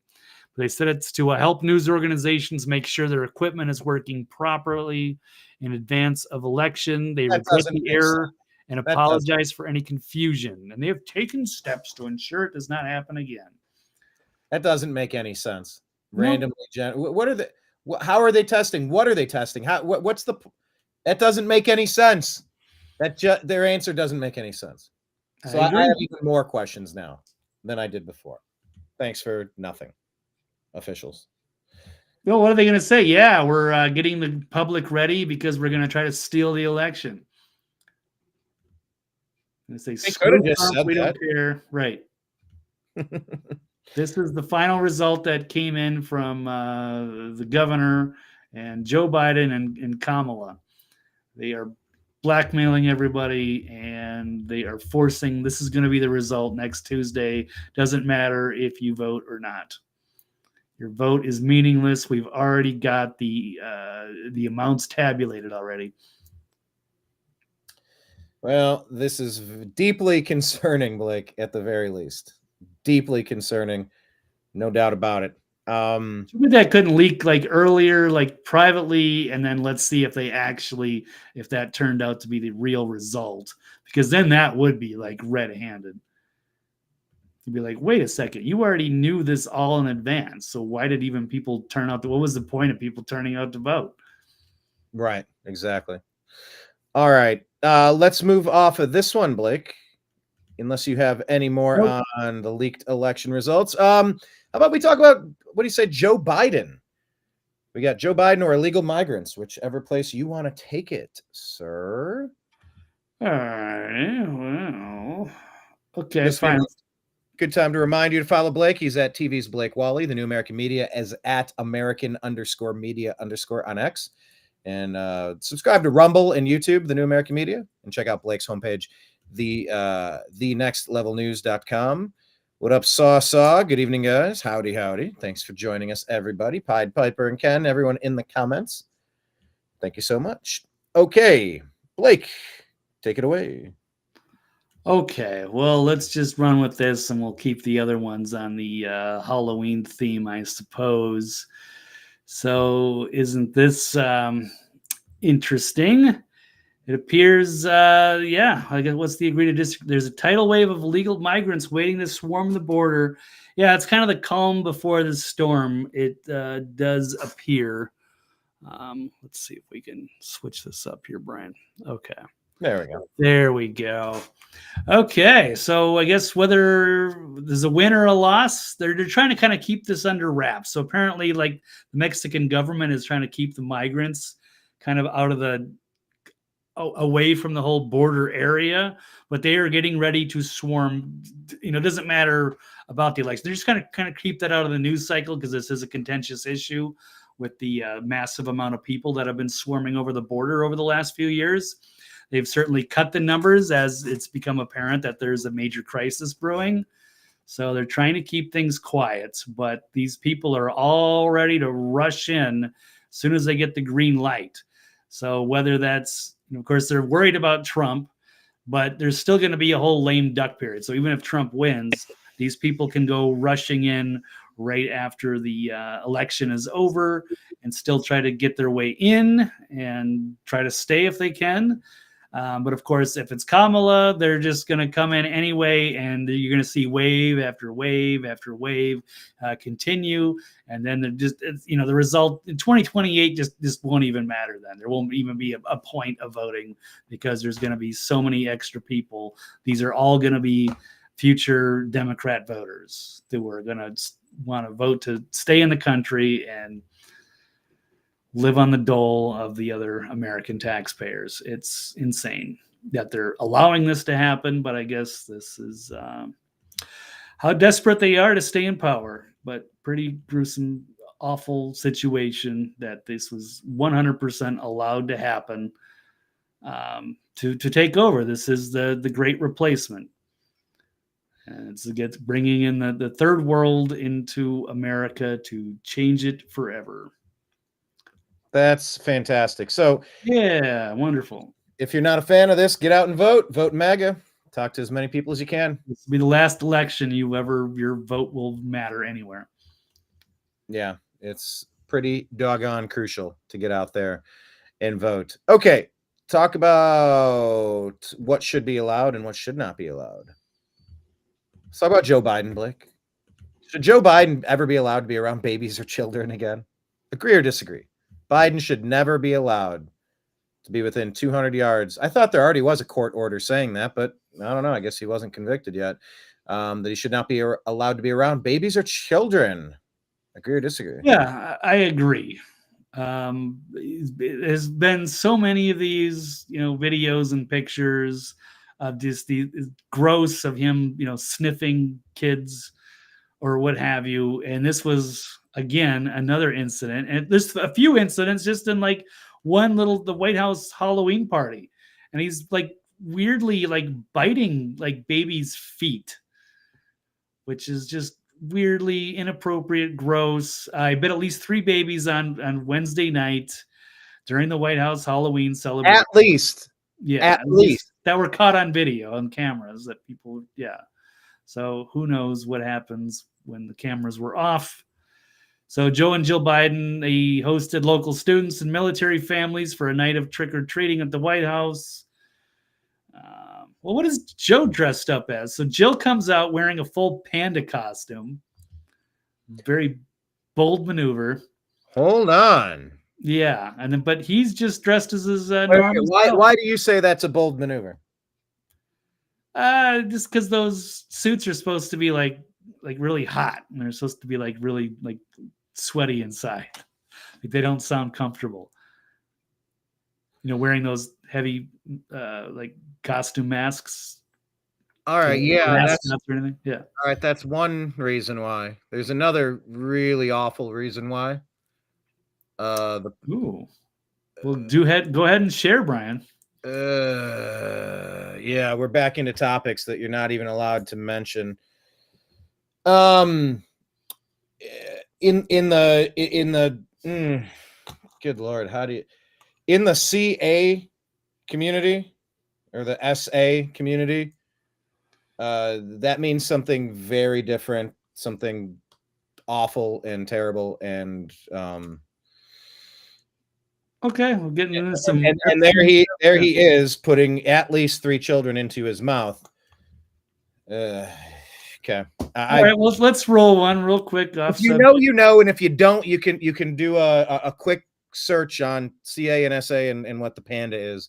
But they said it's to help news organizations make sure their equipment is working properly in advance of election. They regret the error and apologize for any confusion. And they have taken steps to ensure it does not happen again. That doesn't make any sense. Randomly what are they? How are they testing? What are they testing? What's the? That doesn't make any sense. Their answer doesn't make any sense. So I have even more questions now than I did before. Thanks for nothing, officials. Well, what are they going to say? Yeah, we're getting the public ready because we're going to try to steal the election. They say, screw Trump, we don't care. Right. This is the final result that came in from the governor and Joe Biden and Kamala. They are blackmailing everybody, and they are forcing, this is going to be the result next Tuesday. Doesn't matter if you vote or not. Your vote is meaningless. We've already got the amounts tabulated already. Well, this is deeply concerning, Blake, at the very least. Deeply concerning. No doubt about it. That couldn't leak like earlier, like privately, and then let's see if that turned out to be the real result, because then that would be like red-handed. to be like, wait a second, you already knew this all in advance. So why did even people turn out what was the point of people turning out to vote? Right. Exactly. All right. Let's move off of this one, Blake. Unless you have any more on the leaked election results. How about we talk about, what do you say, Joe Biden? We got Joe Biden or illegal migrants, whichever place you want to take it, sir. All right. Well, okay, This fine. Good time to remind you to follow Blake. He's at TV's Blake Walley. The New American Media is at American_media_ on X. And subscribe to Rumble and YouTube, The New American Media, and check out Blake's homepage, the nextlevelnews.com. What up, Saw? Good evening, guys. Howdy. Thanks for joining us, everybody. Pied Piper and Ken, everyone in the comments. Thank you so much. Okay, Blake, take it away. Okay, well, let's just run with this, and we'll keep the other ones on the Halloween theme, I suppose. So, isn't this interesting? It appears, I guess, what's the agreed to district? There's a tidal wave of illegal migrants waiting to swarm the border. Yeah, it's kind of the calm before the storm. It does appear. Let's see if we can switch this up here, Brian. Okay. There we go. Okay, so I guess whether there's a win or a loss, they're trying to kind of keep this under wraps. So apparently, like, the Mexican government is trying to keep the migrants kind of out of away from the whole border area, but they are getting ready to swarm. It doesn't matter about the election. They're just kind of keep that out of the news cycle because this is a contentious issue with the massive amount of people that have been swarming over the border over the last few years. They've certainly cut the numbers as it's become apparent that there's a major crisis brewing. So they're trying to keep things quiet, but these people are all ready to rush in as soon as they get the green light. So whether that's, of course, they're worried about Trump, but there's still going to be a whole lame duck period. So even if Trump wins, these people can go rushing in right after the election is over and still try to get their way in and try to stay if they can. But of course, if it's Kamala, they're just going to come in anyway, and you're going to see wave after wave after wave continue. And then they're just, the result in 2028 just won't even matter then. There won't even be a point of voting because there's going to be so many extra people. These are all going to be future Democrat voters who are going to want to vote to stay in the country and live on the dole of the other American taxpayers. It's insane that they're allowing this to happen, but I guess this is how desperate they are to stay in power. But pretty gruesome, awful situation that this was 100% allowed to happen to take over. This is the great replacement. And it's bringing in the third world into America to change it forever. That's fantastic. So, yeah, wonderful. If you're not a fan of this, get out and vote. Vote MAGA. Talk to as many people as you can. This will be the last election your vote will matter anywhere. Yeah, it's pretty doggone crucial to get out there and vote. Okay, talk about what should be allowed and what should not be allowed. Let's talk about Joe Biden, Blake. Should Joe Biden ever be allowed to be around babies or children again? Agree or disagree? Biden should never be allowed to be within 200 yards. I thought there already was a court order saying that, but I don't know. I guess he wasn't convicted yet. That he should not be allowed to be around babies or children. Agree or disagree? Yeah, I agree. There's been so many of these, videos and pictures of just the gross of him, sniffing kids or what have you. And this was, again, another incident. And there's a few incidents just in like the White House Halloween party. And he's like weirdly like biting like babies' feet, which is just weirdly inappropriate, gross. I bit at least 3 babies on Wednesday night during the White House Halloween celebration. At least. Yeah. At least. That were caught on video, on cameras that people, yeah. So who knows what happens when the cameras were off. So Joe and Jill Biden, they hosted local students and military families for a night of trick-or-treating at the White House. Well, what is Joe dressed up as? So Jill comes out wearing a full panda costume. Very bold maneuver. Hold on. Yeah, and then but he's just dressed as his Wait, normal self. why do you say that's a bold maneuver? Just because those suits are supposed to be like really hot, and they're supposed to be like really like sweaty inside. Like they don't sound comfortable. You know, wearing those heavy like costume masks. All right, yeah, that's or anything. Yeah. all right. That's one reason why. There's another really awful reason why. Ooh. Well, go ahead and share, Brian. Yeah, we're back into topics that you're not even allowed to mention. In the good Lord, how do you in the CA community or the SA community? That means something very different, something awful and terrible, and okay, we're getting into some. And there he is putting at least 3 children into his mouth. Okay. All right, well, let's roll one real quick. If you know, you know, and if you don't, you can do a quick search on CA and SA and what the panda is.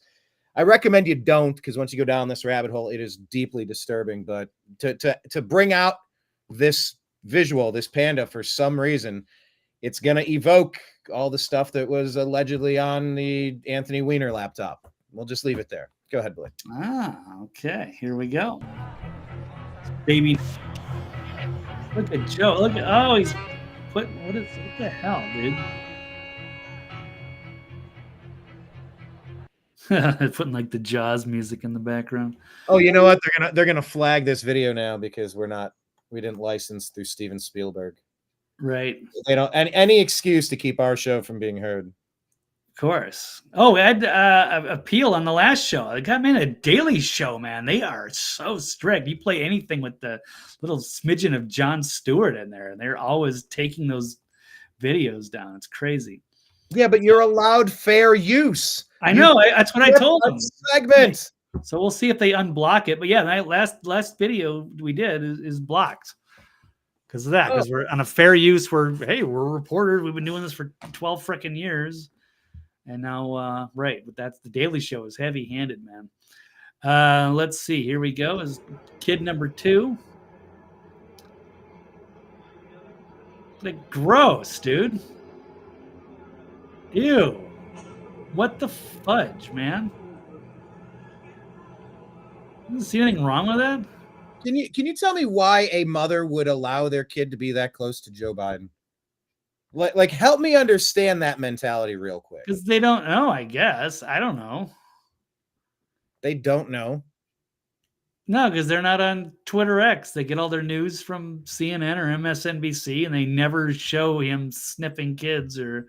I recommend you don't, because once you go down this rabbit hole, it is deeply disturbing. But to bring out this visual, this panda, for some reason, it's going to evoke all the stuff that was allegedly on the Anthony Weiner laptop. We'll just leave it there. Go ahead, Blake. Okay. Here we go. Baby. Look at Joe. Look at, he's what the hell, dude? Putting like the Jaws music in the background. Oh, you know what? They're gonna flag this video now because we didn't license through Steven Spielberg. Right. They don't any excuse to keep our show from being heard. Of course. Oh, Ed appeal on the last show. I got a Daily Show, man. They are so strict. You play anything with the little smidgen of Jon Stewart in there, and they're always taking those videos down. It's crazy. Yeah, but you're allowed fair use. I know. That's what I told them. Segment. So we'll see if they unblock it. But yeah, that last video we did is blocked because of that. Because we're on a fair use. We're reporters. We've been doing this for 12 freaking years. And now, right, but that's the Daily Show is heavy-handed, man. Let's see. Here we go. Is kid number 2. Like, gross, dude. Ew. What the fudge, man? You see anything wrong with that? Can you tell me why a mother would allow their kid to be that close to Joe Biden? Like help me understand that mentality real quick. Because they don't know, I guess. I don't know. They don't know. No, because they're not on Twitter X. They get all their news from CNN or MSNBC, and they never show him sniffing kids or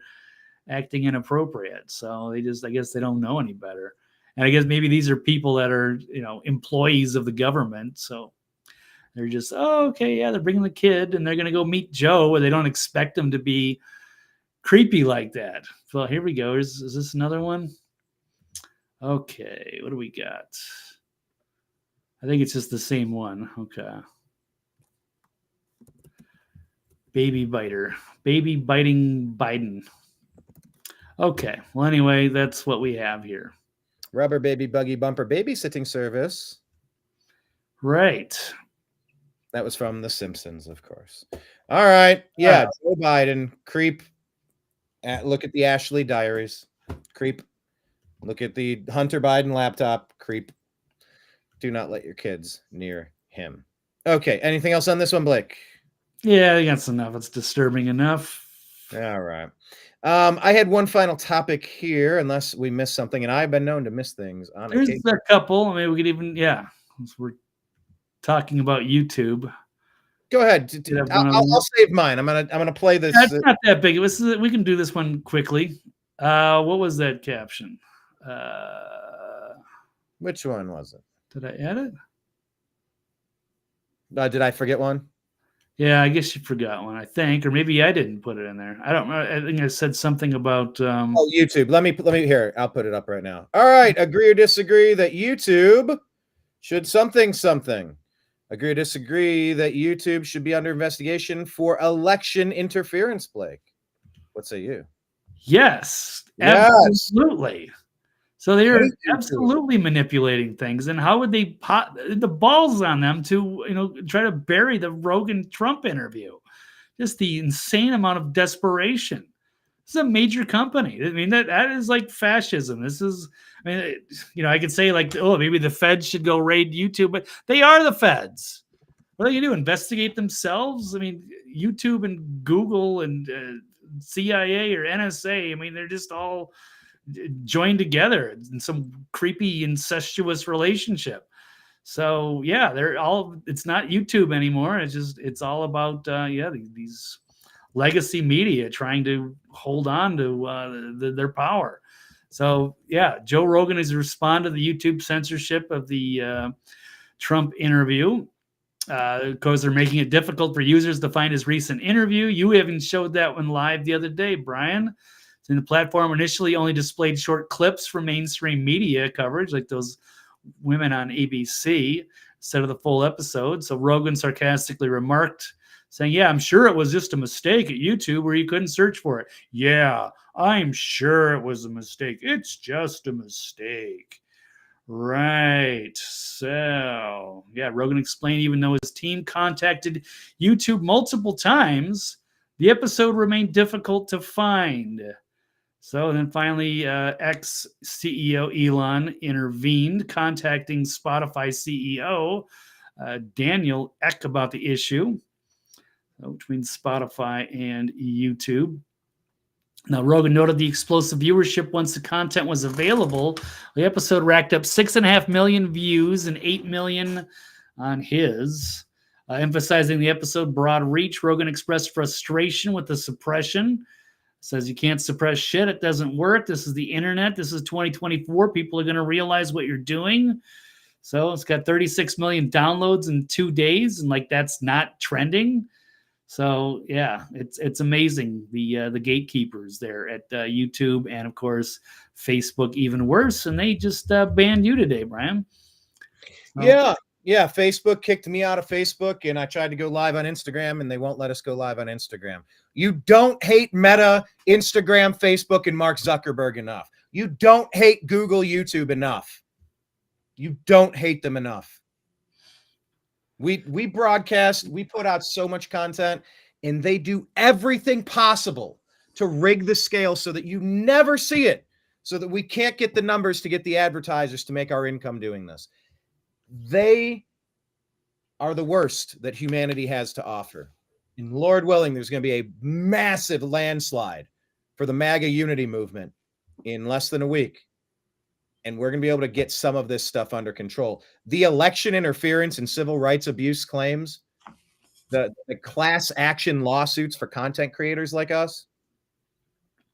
acting inappropriate. So I guess they don't know any better. And I guess maybe these are people that are, employees of the government. So they're just, they're bringing the kid and they're going to go meet Joe, where they don't expect him to be creepy like that. So here we go. Is this another one? Okay. What do we got? I think it's just the same one. Okay. Baby biting Biden. Okay. Well, anyway, that's what we have here. Rubber baby buggy bumper babysitting service. Right. That was from The Simpsons, of course. All right. Yeah. Joe Biden, creep. Look at the Ashley diaries. Creep. Look at the Hunter Biden laptop. Creep. Do not let your kids near him. Okay. Anything else on this one, Blake? Yeah, I think that's enough. It's disturbing enough. All right. I had one final topic here, unless we missed something, and I've been known to miss things on There's occasion. a couple. I mean, we could even, we're talking about YouTube. Go ahead. I'll save mine. I'm gonna play this. That's not that big. We can do this one quickly. What was that caption? Which one was it? Did I add it? Did I forget one? Yeah, I guess you forgot one, I think, or maybe I didn't put it in there. I don't know. I think I said something about YouTube. Let me hear. I'll put it up right now. All right, agree or disagree that YouTube Should something. Agree or disagree that YouTube should be under investigation for election interference, Blake? What say you? Yes, Yes. absolutely. So they're absolutely manipulating things. And how would they put the balls on them to, try to bury the Rogan Trump interview? Just the insane amount of desperation. This is a major company. I mean, that is like fascism. This is, I could say like, oh, maybe the feds should go raid YouTube, but they are the feds. What do you do? Investigate themselves? I mean, YouTube and Google and CIA or NSA. I mean, they're just all joined together in some creepy incestuous relationship. So yeah, it's not YouTube anymore. It's all about these legacy media trying to hold on to their power. So yeah, Joe Rogan has responded to the YouTube censorship of the Trump interview. Because they're making it difficult for users to find his recent interview. You even showed that one live the other day, Brian. And the platform initially only displayed short clips from mainstream media coverage, like those women on ABC, instead of the full episode. So Rogan sarcastically remarked, saying, yeah, I'm sure it was just a mistake at YouTube where you couldn't search for it. Yeah, I'm sure it was a mistake. It's just a mistake. Right. So, yeah, Rogan explained even though his team contacted YouTube multiple times, the episode remained difficult to find. So then finally, ex-CEO Elon intervened, contacting Spotify CEO Daniel Ek about the issue, between Spotify and YouTube. Now, Rogan noted the explosive viewership once the content was available. The episode racked up 6.5 million views and 8 million on his. Emphasizing the episode broad reach, Rogan expressed frustration with the suppression. Says you can't suppress shit. It doesn't work. This is the internet. This is 2024. People are going to realize what you're doing. So it's got 36 million downloads in 2 days, and like that's not trending. So yeah, it's amazing the gatekeepers there at YouTube and of course Facebook, even worse, and they just banned you today, Brian. So, yeah. Facebook kicked me out of Facebook, and I tried to go live on Instagram, and they won't let us go live on Instagram. You don't hate Meta, Instagram, Facebook, and Mark Zuckerberg enough. You don't hate Google, YouTube enough. You don't hate them enough. We broadcast, we put out so much content, and they do everything possible to rig the scale so that you never see it, so that we can't get the numbers to get the advertisers to make our income doing this. They are the worst that humanity has to offer. And Lord willing, there's going to be a massive landslide for the MAGA unity movement in less than a week. And we're going to be able to get some of this stuff under control. The election interference and civil rights abuse claims, the class action lawsuits for content creators like us,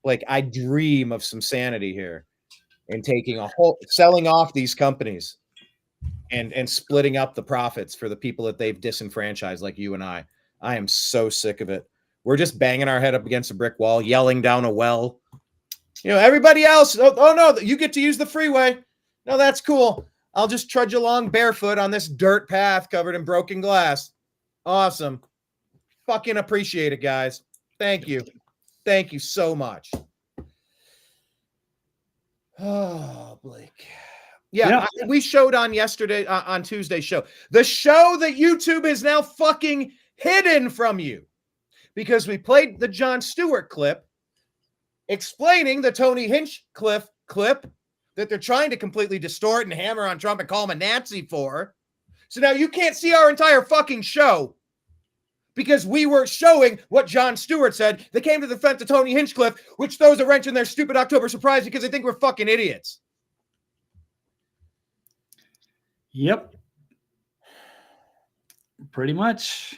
like I dream of some sanity here and selling off these companies and splitting up the profits for the people that they've disenfranchised, like you and I. I am so sick of it. We're just banging our head up against a brick wall, yelling down a well. Everybody else, oh no, you get to use the freeway. No, that's cool. I'll just trudge along barefoot on this dirt path covered in broken glass. Awesome. Fucking appreciate it, guys. Thank you. Thank you so much. Oh, Blake. Yeah. We showed on Tuesday's show. The show that YouTube is now fucking hidden from you, because we played the Jon Stewart clip explaining the Tony Hinchcliffe clip that they're trying to completely distort and hammer on Trump and call him a Nazi for. So now you can't see our entire fucking show because we were showing what Jon Stewart said. They came to the defense of Tony Hinchcliffe, which throws a wrench in their stupid October surprise because they think we're fucking idiots. Yep. Pretty much.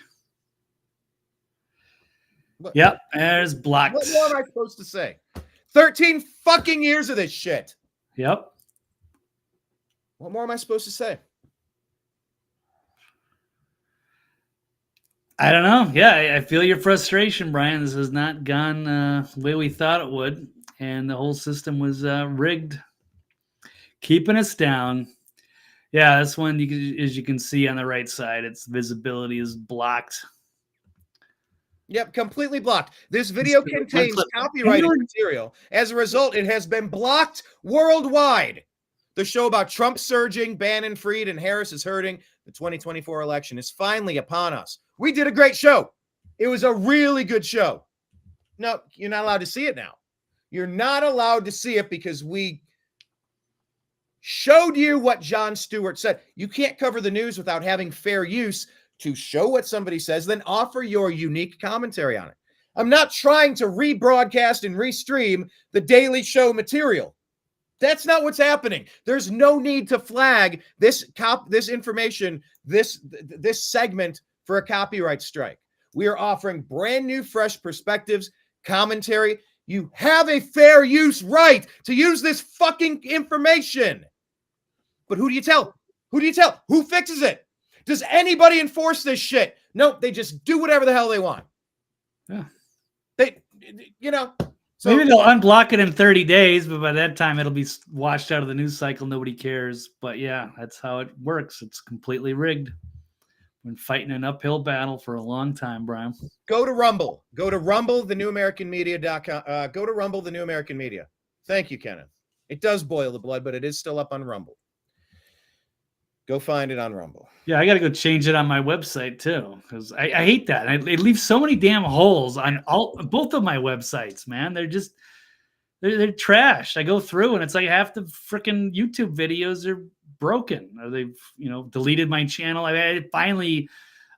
Yep, there's blocked. What more am I supposed to say? 13 fucking years of this shit. Yep. What more am I supposed to say? I don't know. Yeah, I feel your frustration, Brian. This has not gone the way we thought it would, and the whole system was rigged, keeping us down. Yeah, this one, as you can see on the right side, its visibility is blocked. Yep, completely blocked. This video contains copyrighted material. As a result, it has been blocked worldwide. The show about Trump surging, Bannon freed, and Harris is hurting. The 2024 election is finally upon us. We did a great show. It was a really good show. No, you're not allowed to see it now. You're not allowed to see it because we showed you what Jon Stewart said. You can't cover the news without having fair use to show what somebody says, then offer your unique commentary on it. I'm not trying to rebroadcast and restream the Daily Show material. That's not what's happening. There's no need to flag this information, this segment for a copyright strike. We are offering brand new, fresh perspectives, commentary. You have a fair use right to use this fucking information. But who do you tell? Who do you tell? Who fixes it? Does anybody enforce this shit? Nope, they just do whatever the hell they want. Yeah. So maybe they'll unblock it in 30 days, but by that time it'll be washed out of the news cycle. Nobody cares. But yeah, that's how it works. It's completely rigged. Been fighting an uphill battle for a long time, Brian. Go to Rumble. Go to rumblethenewamericanmedia.com. Go to Rumble, the New American Media. Thank you, Kenneth. It does boil the blood, but it is still up on Rumble. Go find it on Rumble. Yeah, I got to go change it on my website too, because I hate that. It leaves so many damn holes on both of my websites, man. They're trash. I go through and it's like half the freaking YouTube videos are broken, or they've deleted my channel. I finally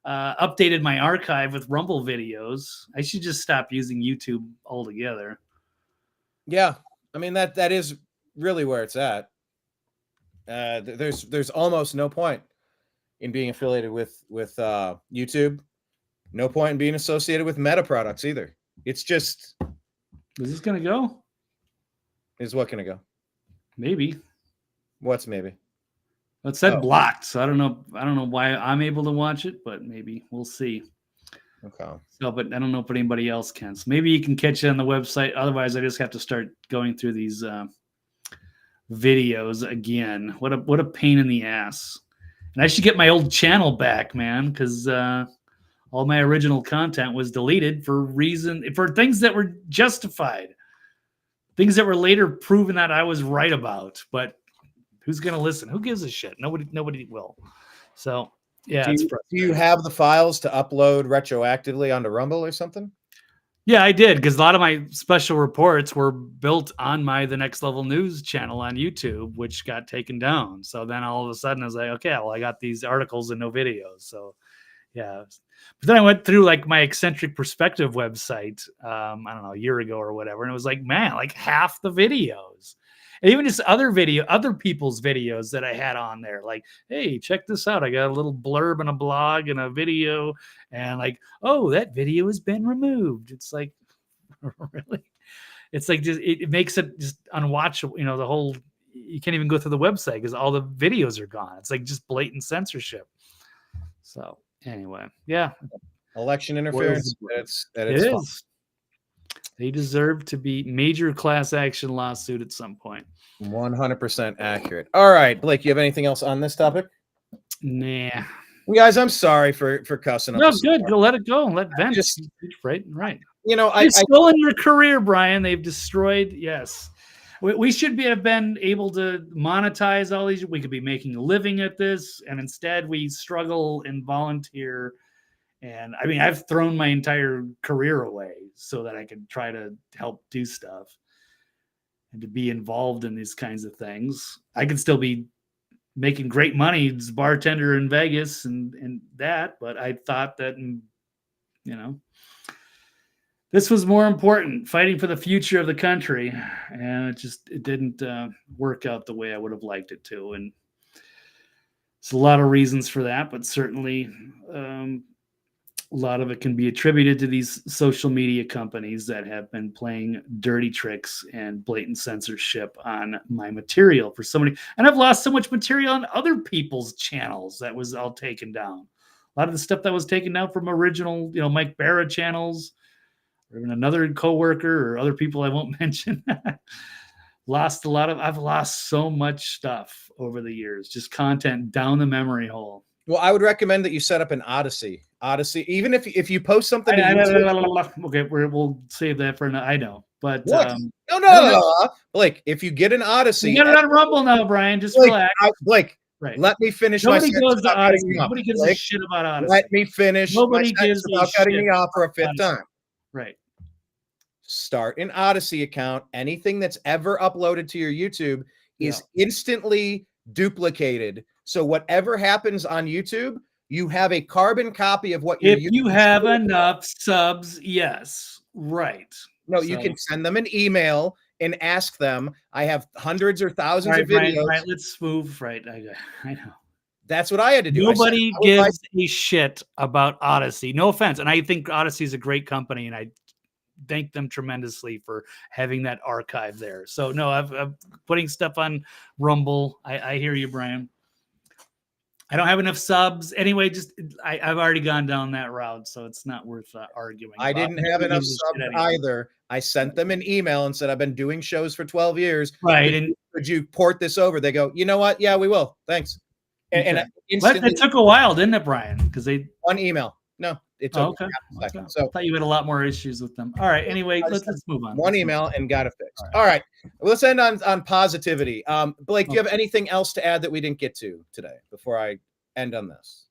updated my archive with Rumble videos. I should just stop using YouTube altogether. Yeah, I mean that is really where it's at. There's almost no point in being affiliated with YouTube. No point in being associated with Meta products either. It's just, is this gonna go? Is what gonna go? Maybe. What's maybe? It said blocked, so I don't know why I'm able to watch it, but maybe we'll see. Okay. So, but I don't know if anybody else can. So maybe you can catch it on the website. Otherwise, I just have to start going through these videos again. What a pain in the ass. And I should get my old channel back, man, because all my original content was deleted for things that were justified, things that were later proven that I was right about. But who's gonna listen? Who gives a shit? Nobody will. So yeah, do you have the files to upload retroactively onto Rumble or something? Yeah, I did, because a lot of my special reports were built on the Next Level News channel on YouTube, which got taken down. So then all of a sudden I was like, okay, well, I got these articles and no videos. So yeah. But then I went through like my Eccentric Perspective website, I don't know, a year ago or whatever. And it was like, man, like half the videos. And even just other people's videos that I had on there, like, hey, check this out. I got a little blurb and a blog and a video, and like, oh, that video has been removed. It's like, really? It's like, just it makes it just unwatchable. The whole, you can't even go through the website because all the videos are gone. It's like just blatant censorship. So anyway, yeah. Election interference. It is. They deserve to be major class action lawsuit at some point. 100% accurate. All right, Blake, you have anything else on this topic? Nah. Guys, I'm sorry for cussing. No, good. Go, let it go. Let vent. Right. They've stolen your career, Brian. They've destroyed. Yes. We should have been able to monetize all these. We could be making a living at this, and instead we struggle and volunteer. And I mean, I've thrown my entire career away so that I could try to help do stuff and to be involved in these kinds of things. I could still be making great money as a bartender in Vegas and that, but I thought that, this was more important, fighting for the future of the country. And it didn't work out the way I would have liked it to. And there's a lot of reasons for that, but certainly, a lot of it can be attributed to these social media companies that have been playing dirty tricks and blatant censorship on my material for so many. And I've lost so much material on other people's channels that was all taken down. A lot of the stuff that was taken down from original, Mike Barra channels, or even another coworker or other people I won't mention. I've lost so much stuff over the years, just content down the memory hole. Well, I would recommend that you set up an Odyssey. Even if you post something to YouTube, okay, we'll save that for I know, but what? No. Blake, if you get an Odyssey, you got it on Rumble now, Brian. Just Blake, relax. Blake, right. Let me finish Nobody my goes sentence. to Odyssey. Nobody gives a shit about Odyssey. Let me finish Nobody my sentence without cutting me off for a fifth time. Right. Start an Odyssey account. Anything that's ever uploaded to your YouTube is instantly duplicated. So whatever happens on YouTube, you have a carbon copy of what you're if you have enough subs, yes. Right. No, you can send them an email and ask them. I have hundreds or thousands of videos. Right, let's move. Right. I know. That's what I had to do. Nobody gives a shit about Odyssey. No offense. And I think Odyssey is a great company, and I thank them tremendously for having that archive there. So no, I'm putting stuff on Rumble. I hear you, Brian. I don't have enough subs anyway. I've already gone down that route, so it's not worth arguing. I didn't have enough subs either. I sent them an email and said, I've been doing shows for 12 years. Right. And could you port this over? They go, you know what? Yeah, we will. Thanks. And it took a while, didn't it, Brian? Because one email. No, it took okay. a second. Okay. So I thought you had a lot more issues with them. All right. Anyway, let's move on. One email and got it fixed. All right. Let's end on positivity. Blake, do you have anything else to add that we didn't get to today before I end on this?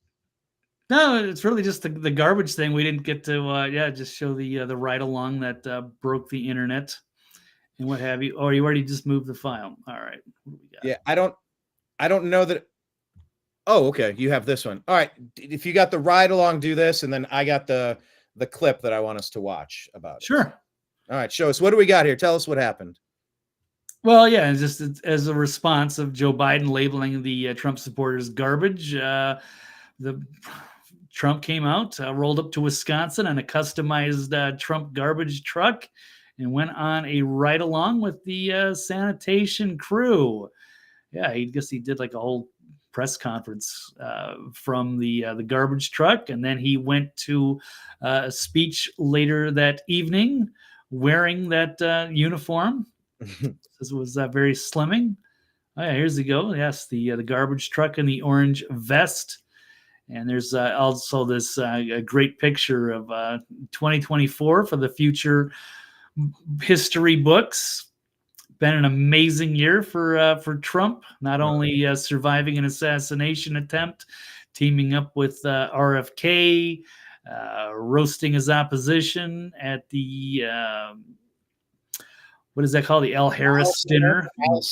No, it's really just the garbage thing. We didn't get to just show the ride along that broke the internet and what have you. Or you already just moved the file. All right. What do we got? Yeah, I don't know that. Oh, okay. You have this one. All right. If you got the ride along, do this, and then I got the clip that I want us to watch about it. Sure. All right. Show us. What do we got here? Tell us what happened. Well, yeah, just as a response of Joe Biden labeling the Trump supporters garbage, the Trump came out, rolled up to Wisconsin on a customized Trump garbage truck, and went on a ride along with the sanitation crew. Yeah, I guess he did like a whole press conference from the garbage truck, and then he went to a speech later that evening wearing that uniform. This was very slimming. Oh, yeah, here's the go. Yes, the garbage truck and the orange vest. And there's also this a great picture of 2024 for the future history books. Been an amazing year for Trump, not only surviving an assassination attempt, teaming up with RFK, roasting his opposition at the what is that called? The Al Harris dinner. Al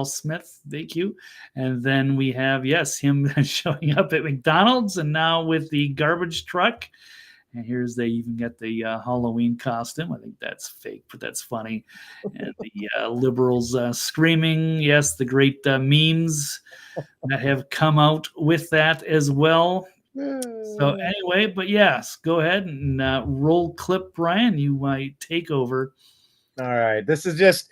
Smith, thank you. And then we have, him showing up at McDonald's, and now with the garbage truck. And here's they even get the Halloween costume. I think that's fake, but that's funny. And the liberals screaming. Yes, the great memes that have come out with that as well. So anyway, but yes, go ahead and roll clip, Brian. You might take over. All right. This is just,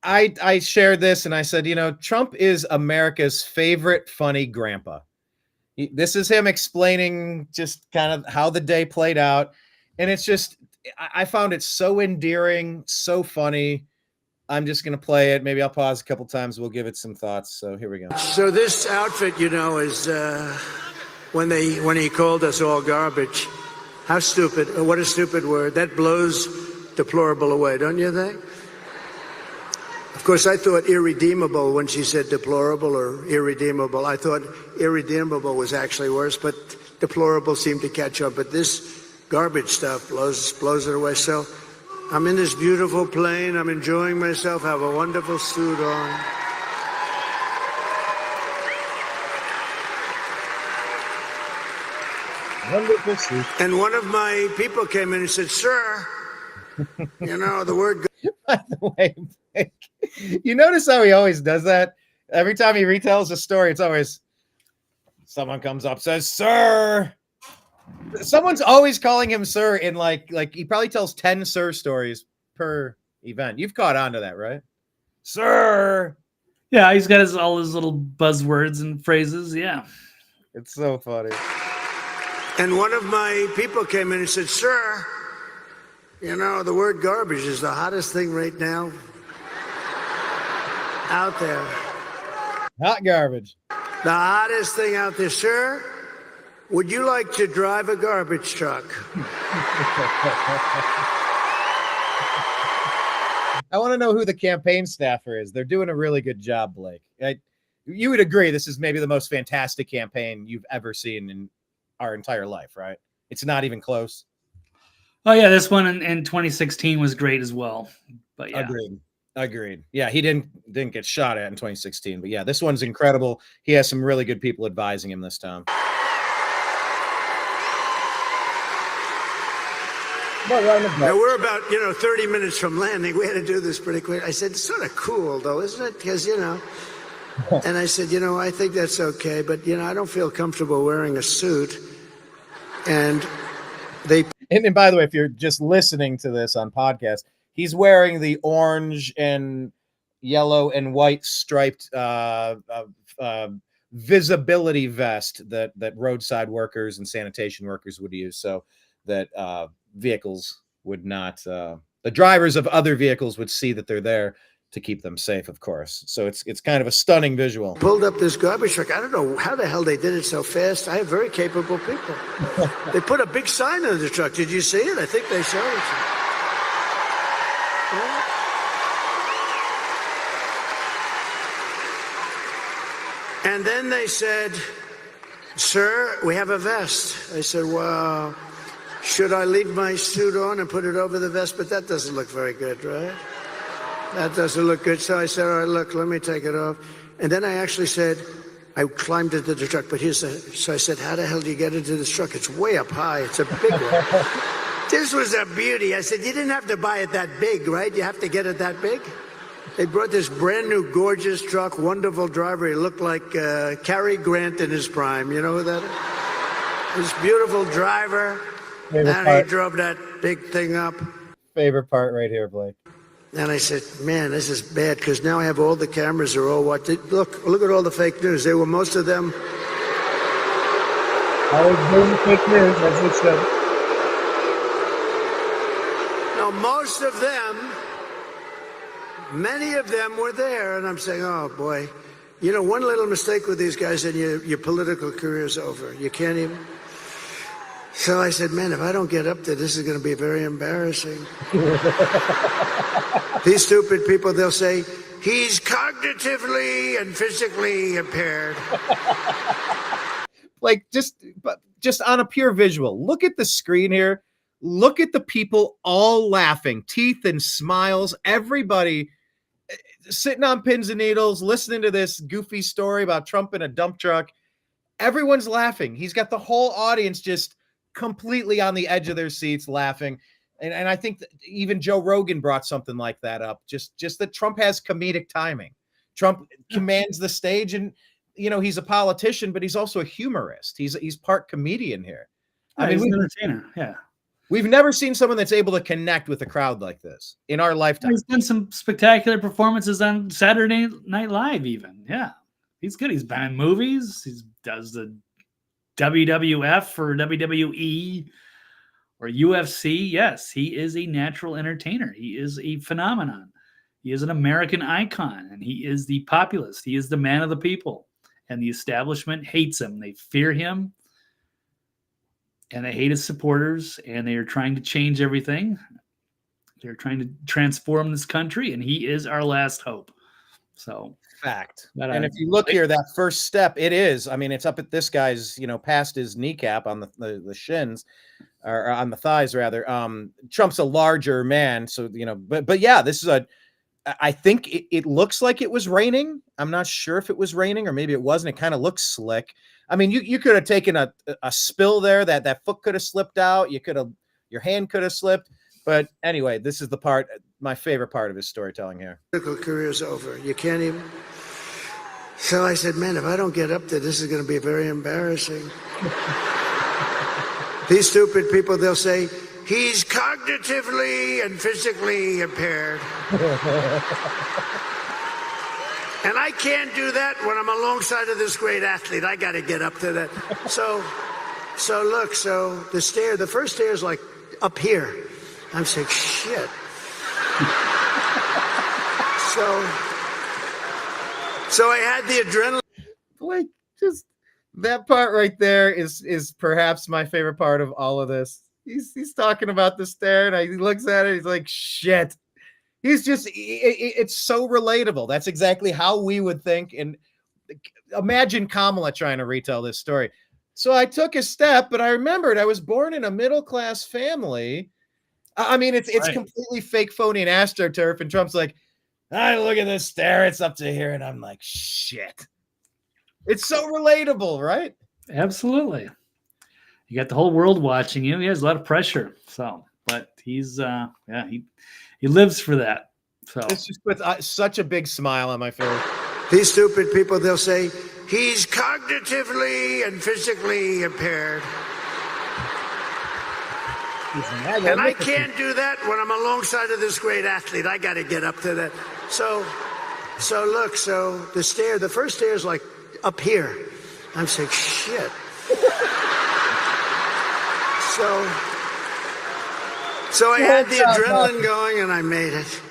I shared this and I said, Trump is America's favorite funny grandpa. This is him explaining just kind of how the day played out. And it's just, I found it so endearing, so funny. I'm just going to play it. Maybe I'll pause a couple times. We'll give it some thoughts. So here we go. So this outfit, is when he called us all garbage. How stupid. What a stupid word. That blows deplorable away, don't you think? Of course, I thought irredeemable when she said deplorable or irredeemable. I thought irredeemable was actually worse, but deplorable seemed to catch up. But this garbage stuff blows it away. So I'm in this beautiful plane. I'm enjoying myself. Have a wonderful suit on. Wonderful suit. And one of my people came in and said, "Sir, the word." By the way, you notice how he always does that? Every time he retells a story, it's always someone comes up, says, "Sir." Someone's always calling him sir in like he probably tells 10 sir stories per event. You've caught on to that, right? Sir. Yeah, he's got all his little buzzwords and phrases. Yeah. It's so funny. And one of my people came in and said, "Sir, You know, the word garbage is the hottest thing right now out there. Hot garbage. The hottest thing out there. Sir, would you like to drive a garbage truck? I want to know who the campaign staffer is. They're doing a really good job, Blake. You would agree this is maybe the most fantastic campaign you've ever seen in our entire life, right? It's not even close. Oh yeah, this one in 2016 was great as well. But yeah. Agreed. Yeah, he didn't get shot at in 2016, but yeah, this one's incredible. He has some really good people advising him this time. Now we're about 30 minutes from landing. We had to do this pretty quick. I said, it's sort of cool though, isn't it? Because and I said, I think that's okay, but I don't feel comfortable wearing a suit. And by the way, if you're just listening to this on podcast, he's wearing the orange and yellow and white striped visibility vest that roadside workers and sanitation workers would use, so that vehicles would not, the drivers of other vehicles would see that they're there to keep them safe, of course. So it's kind of a stunning visual. Pulled up this garbage truck. I don't know how the hell they did it so fast. I have very capable people. They put a big sign on the truck. Did you see it? I think they showed it. Yeah. And then they said, sir, we have a vest. I said, well, should I leave my suit on and put it over the vest? But that doesn't look very good, right? That doesn't look good. So I said, all right, look, let me take it off. And then I actually said, I climbed into the truck, but so I said, how the hell do you get into this truck? It's way up high. It's a big one. This was a beauty. I said, you didn't have to buy it that big, right? You have to get it that big? They brought this brand new, gorgeous truck, wonderful driver. He looked like Cary Grant in his prime. You know who that is? This beautiful driver. And he drove that big thing up. Favorite part right here, Blake. And I said, man, this is bad, because now I have all the cameras are all watching. Look at all the fake news. They were, most of them. I was doing fake news, as it said. No, most of them, many of them were there. And I'm saying, oh, boy. One little mistake with these guys and your political career is over. You can't even. So I said, man, if I don't get up there, this is going to be very embarrassing. These stupid people, they'll say, he's cognitively and physically impaired. Like, just on a pure visual, look at the screen here. Look at the people all laughing, teeth and smiles. Everybody sitting on pins and needles, listening to this goofy story about Trump in a dump truck. Everyone's laughing. He's got the whole audience just completely on the edge of their seats laughing. And I think that even Joe Rogan brought something like that up. Just that Trump has comedic timing. Trump commands the stage, and he's a politician, but he's also a humorist. He's part comedian here. Yeah, I mean, he's an entertainer. Yeah. We've never seen someone that's able to connect with a crowd like this in our lifetime. He's done some spectacular performances on Saturday Night Live, even. Yeah. He's good. He's been in movies. He does the WWF or WWE or UFC. Yes, he is a natural entertainer. He is a phenomenon. He is an American icon, and he is the populist. He is the man of the people, and the establishment hates him. They fear him, and they hate his supporters, and they are trying to change everything. They're trying to transform this country, and he is our last hope. So fact. And if you look here, that first step, it's up at this guy's, past his kneecap on the shins, or on the thighs rather. Trump's a larger man, so but yeah, this is I think it looks like it was raining. I'm not sure if it was raining or maybe it wasn't. It kind of looks slick. I mean, you could have taken a spill there, that foot could have slipped out. Your hand could have slipped. But anyway, this is my favorite part of his storytelling here. Political career's over. You can't even. So I said, man, if I don't get up there, this is going to be very embarrassing. These stupid people, they'll say, he's cognitively and physically impaired. And I can't do that when I'm alongside of this great athlete. I got to get up to that. So look, the first stair is like up here. I'm saying, shit. So I had the adrenaline. Blake, just that part right there is perhaps my favorite part of all of this. He's talking about the stare, and he looks at it. He's like, shit. He's just, it's so relatable. That's exactly how we would think. And imagine Kamala trying to retell this story. So I took a step, but I remembered I was born in a middle-class family. I mean, it's Right. completely fake, phony, and astroturf. And Trump's like, look at this stare. It's up to here. And I'm like, shit. It's so relatable, right? Absolutely. You got the whole world watching you. He has a lot of pressure. So, but he's he lives for that. So It's just with such a big smile on my face. These stupid people, they'll say, he's cognitively and physically impaired. And I can't do that when I'm alongside of this great athlete. I got to get up to that. So look, the first stair is like up here. I'm saying, shit. So I had the adrenaline going and I made it.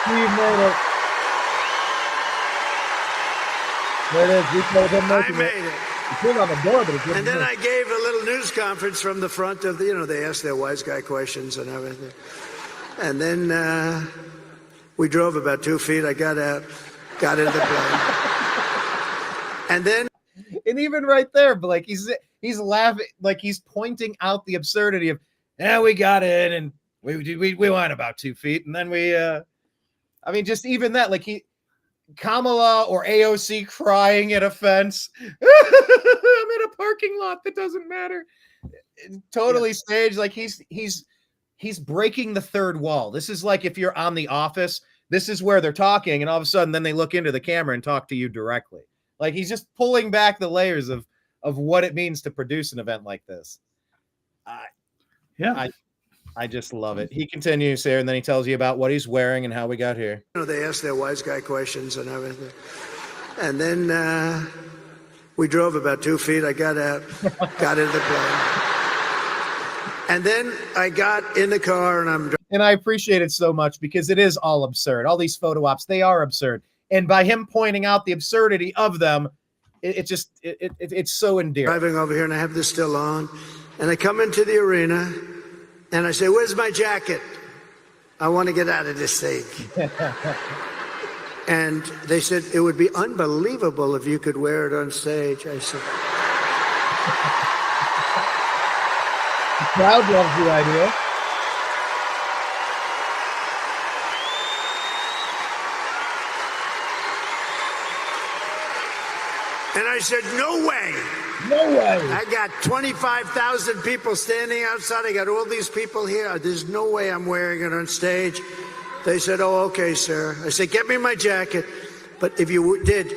You made it. There it is. We told him I made it. He turned on the door, but it didn't And then work. I gave a little news conference from the front of the, they asked their wise guy questions and everything. And then we drove about 2 feet. I got out, got into the plane. And then. And even right there, Blake, he's laughing, like he's pointing out the absurdity of, we got in and we went about 2 feet. And then I mean, just even that, like Kamala or AOC crying at a fence. I'm in a parking lot that doesn't matter. Totally staged. Like he's breaking the third wall. This is like if you're on The Office, this is where they're talking, and all of a sudden then they look into the camera and talk to you directly. Like he's just pulling back the layers of what it means to produce an event like this. I just love it. He continues here, and then he tells you about what he's wearing and how we got here. They asked their wise guy questions and everything. And then we drove about 2 feet. I got out, got into the plane. And then I got in the car and And I appreciate it so much because it is all absurd. All these photo ops, they are absurd. And by him pointing out the absurdity of them, it's so endearing. driving over here and I have this still on. And I come into the arena and I say, where's my jacket? I want to get out of this thing. And they said, it would be unbelievable if you could wear it on stage. I said, The crowd loves the idea. and I said, no way. No way. I got 25,000 people standing outside. I got all these people here. There's no way I'm wearing it on stage. They said, oh, okay, sir. I said, get me my jacket. But if you did,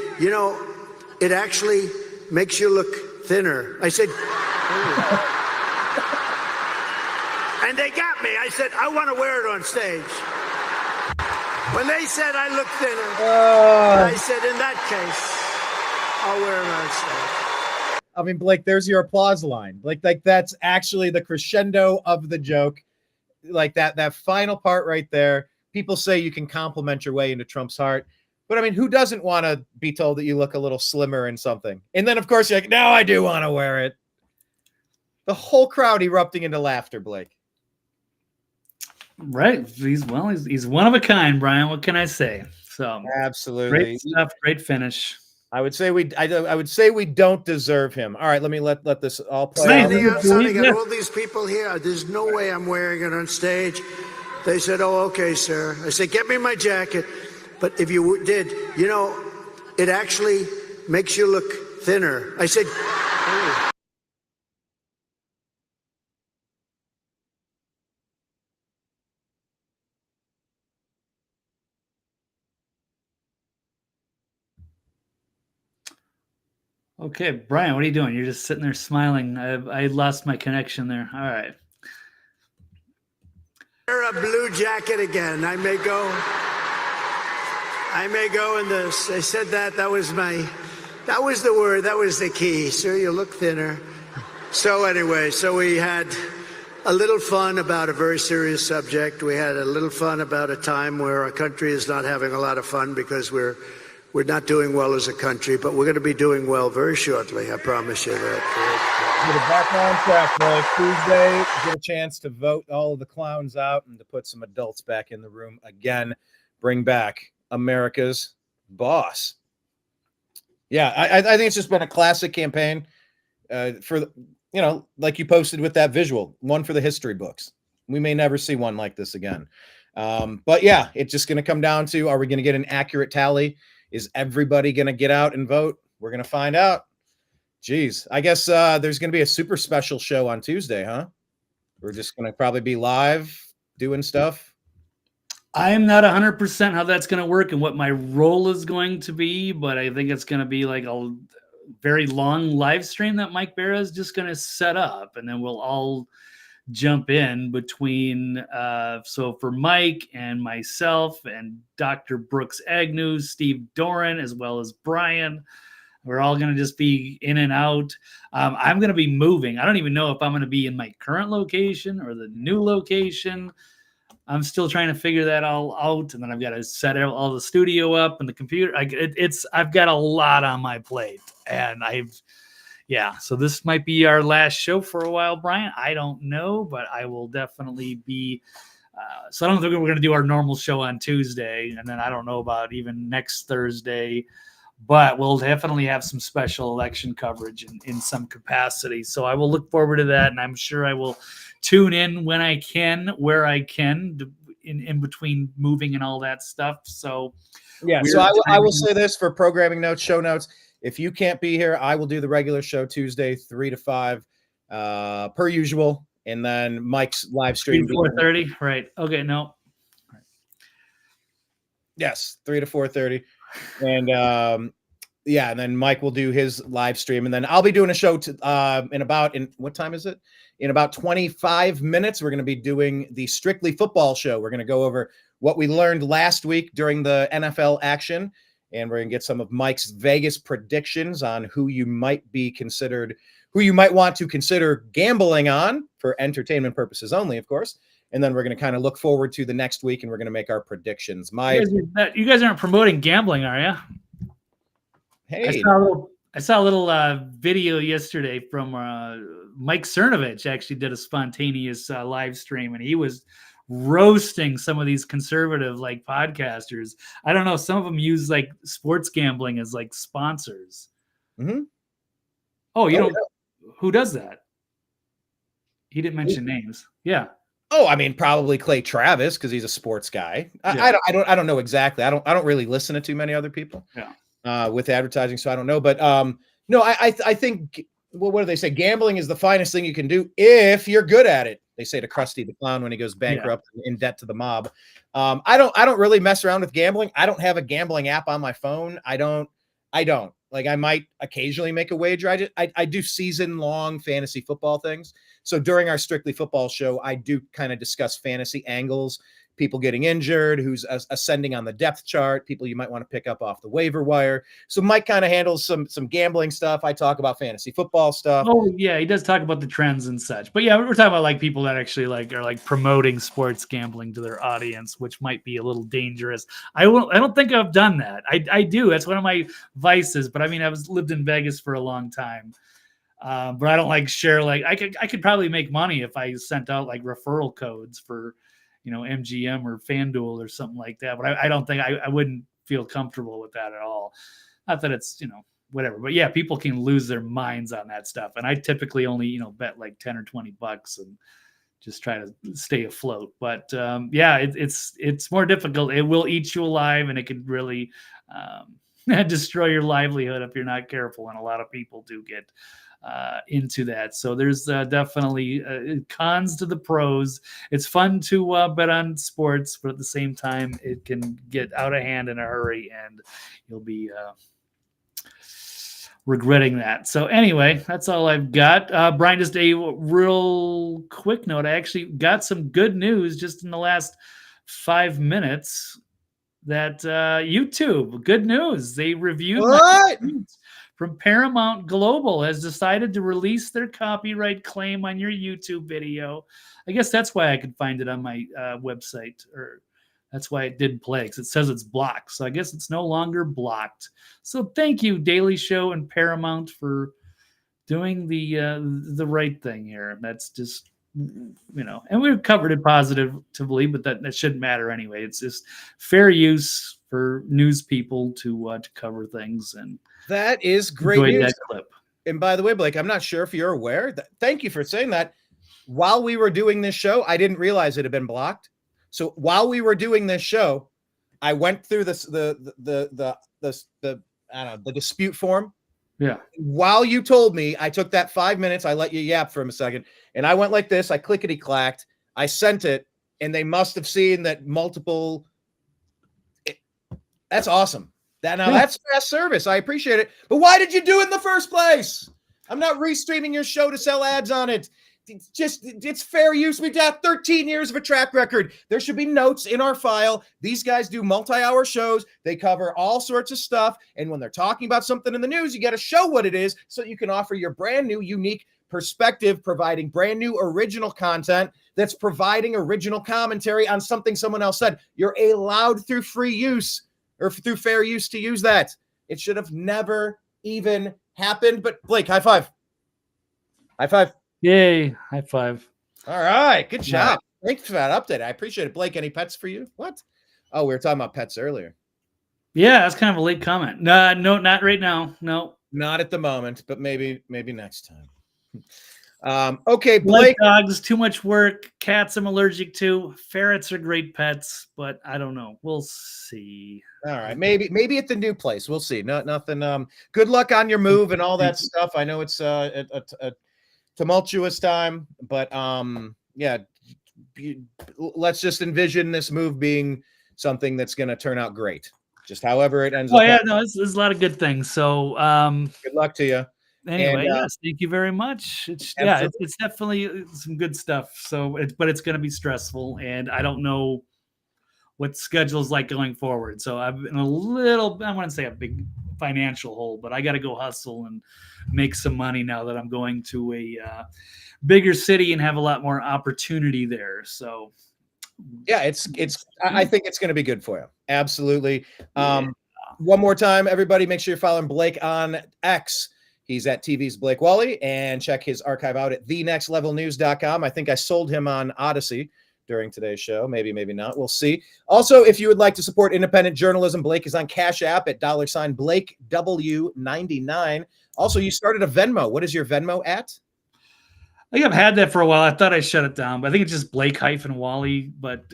it actually makes you look thinner. I said, and they got me. I said, I want to wear it on stage. When they said I look thinner, I said, in that case, I'll wear it on stage. I mean, Blake, there's your applause line. Like that's actually the crescendo of the joke. Like that final part right there. People say you can compliment your way into Trump's heart. But I mean, who doesn't want to be told that you look a little slimmer in something? And then, of course, you're like, no, I do want to wear it. The whole crowd erupting into laughter, Blake. right. He's one of a kind, Brian. What can I say? So Absolutely. great stuff. Great finish. I would say we don't deserve him. All right, let this all play out. Standing outside, I got all these people here. There's no way I'm wearing it on stage. They said, oh, okay, sir. I said, get me my jacket. But if you did, it actually makes you look thinner. I said, oh. Okay, Brian, what are you doing? You're just sitting there smiling. I lost my connection there. All right. Wear a blue jacket again. I may go in this. I said that was the word. That was the key. Sir, you look thinner. So anyway, so we had a little fun about a very serious subject. We had a little fun about a time where our country is not having a lot of fun because we're not doing well as a country, but we're going to be doing well very shortly. I promise you that. Get it back on track, boys. Tuesday, get a chance to vote all of the clowns out and to put some adults back in the room again. Bring back America's boss. Yeah, I think it's just been a classic campaign for, like you posted with that visual, one for the history books. We may never see one like this again. But yeah, it's just going to come down to, are we going to get an accurate tally? Is everybody going to get out and vote? We're going to find out. Geez, I guess there's going to be a super special show on Tuesday, huh? We're just going to probably be live doing stuff. I'm not 100% how that's going to work and what my role is going to be, but I think it's going to be like a very long live stream that Mike Barra is just going to set up, and then we'll all jump in between. So for Mike and myself and Dr. Brooks Agnew, Steve Doran, as well as Brian, we're all going to just be in and out. I'm going to be moving. I don't even know if I'm going to be in my current location or the new location. I'm still trying to figure that all out, and then I've got to set all the studio up and the computer. I've got a lot on my plate, and so this might be our last show for a while, Brian. I don't know, but I will definitely be. So I don't think we're going to do our normal show on Tuesday, and then I don't know about even next Thursday, but we'll definitely have some special election coverage in some capacity. So I will look forward to that, and I'm sure I will tune in when I can, where I can, in between moving and all that stuff. So yeah, so I will say this for programming notes, show notes. If you can't be here, I will do the regular show Tuesday, 3 to 5, per usual, and then Mike's live stream 4:30. Right? Okay, no. Right. Yes, 3 to 4:30, and and then Mike will do his live stream, and then I'll be doing a show in what time is it? In about 25 minutes, we're going to be doing the Strictly Football show. We're going to go over what we learned last week during the NFL action, and we're going to get some of Mike's Vegas predictions on who you might want to consider gambling on for entertainment purposes only, of course. And then we're going to kind of look forward to the next week, and we're going to make our predictions. You guys aren't promoting gambling, are you? Hey, I saw a little video yesterday from Mike Cernovich. Actually did a spontaneous live stream, and he was roasting some of these conservative podcasters. I don't know. Some of them use sports gambling as sponsors. Mm-hmm. Oh, you don't? Yeah. Who does that? He didn't mention names. Yeah. Oh, I mean, probably Clay Travis because he's a sports guy. I don't know exactly. I don't really listen to too many other people. Yeah. With advertising, so I don't know, but no, I think, well, what do they say? Gambling is the finest thing you can do if you're good at it. They say to Krusty the Clown when he goes bankrupt and in debt to the mob. I don't really mess around with gambling. I don't have a gambling app on my phone. I don't. Like, I might occasionally make a wager. I do season-long fantasy football things. So during our Strictly Football show, I do kind of discuss fantasy angles, people getting injured, who's ascending on the depth chart, people you might want to pick up off the waiver wire. So Mike kind of handles some gambling stuff. I talk about fantasy football stuff. Oh yeah, he does talk about the trends and such. But yeah, we're talking about people that actually are promoting sports gambling to their audience, which might be a little dangerous. I don't think I've done that. I do. That's one of my vices. But I mean, lived in Vegas for a long time. But I don't share. I could probably make money if I sent out referral codes for MGM or FanDuel or something like that. But I don't think I wouldn't feel comfortable with that at all. Not that it's, whatever. But yeah, people can lose their minds on that stuff. And I typically only, bet 10 or $20 and just try to stay afloat. But yeah, it's more difficult. It will eat you alive, and it could really destroy your livelihood if you're not careful. And a lot of people do get into that. So there's definitely cons to the pros. It's fun to bet on sports, but at the same time, it can get out of hand in a hurry, and you'll be regretting that. So anyway, that's all I've got. Brian, just a real quick note. I actually got some good news just in the last 5 minutes that YouTube, good news. They reviewed what? from Paramount Global has decided to release their copyright claim on your YouTube video. I guess that's why I could find it on my website, or that's why it didn't play, because it says it's blocked. So I guess it's no longer blocked. So thank you, Daily Show and Paramount, for doing the right thing here. That's just, and we've covered it positively, but that shouldn't matter anyway. It's just fair use for news people to cover things. And that is great news. That clip. And by the way, Blake, I'm not sure if you're aware. Thank you for saying that. While we were doing this show, I didn't realize it had been blocked. So while we were doing this show, I went through the dispute form. Yeah. While you told me, I took that 5 minutes. I let you yap for a second, and I went like this. I clickety clacked. I sent it, and they must have seen that multiple. That's awesome. That's fast service. I appreciate it. But why did you do it in the first place? I'm not restreaming your show to sell ads on it. It's fair use. We've got 13 years of a track record. There should be notes in our file. These guys do multi-hour shows. They cover all sorts of stuff. And when they're talking about something in the news, you got to show what it is so you can offer your brand new, unique perspective, providing brand new original content that's providing original commentary on something someone else said. You're allowed through free use or through fair use to use that. It should have never even happened. But Blake, high five. High five. Yay. High five. All right. Good job. Thanks for that update. I appreciate it. Blake, any pets for you? What? Oh, we were talking about pets earlier. Yeah, that's kind of a late comment. No, not right now. No. Not at the moment, but maybe next time. Okay, Blake. Like dogs, too much work. Cats I'm allergic to. Ferrets are great pets, but I don't know. We'll see. All right. Maybe at the new place. We'll see. Nothing. Good luck on your move and all that stuff. I know it's a tumultuous time, but let's just envision this move being something that's going to turn out great. Just however it ends up. Oh yeah, no, there's a lot of good things. So good luck to you. Anyway, yes, thank you very much. It's definitely some good stuff. So but it's going to be stressful, and I don't know what schedule's like going forward. So I'm in a little, I wouldn't say a big financial hole, but I got to go hustle and make some money now that I'm going to a bigger city and have a lot more opportunity there. So yeah, I think it's going to be good for you. Absolutely. One more time, everybody, make sure you're following Blake on X. He's at TV's Blake Walley, and check his archive out at thenextlevelnews.com. I think I sold him on Odyssey during today's show. Maybe not. We'll see. Also, if you would like to support independent journalism, Blake is on Cash App at $BlakeW99. Also, you started a Venmo. What is your Venmo at? I think I've had that for a while. I thought I shut it down, but I think it's just Blake-Walley, but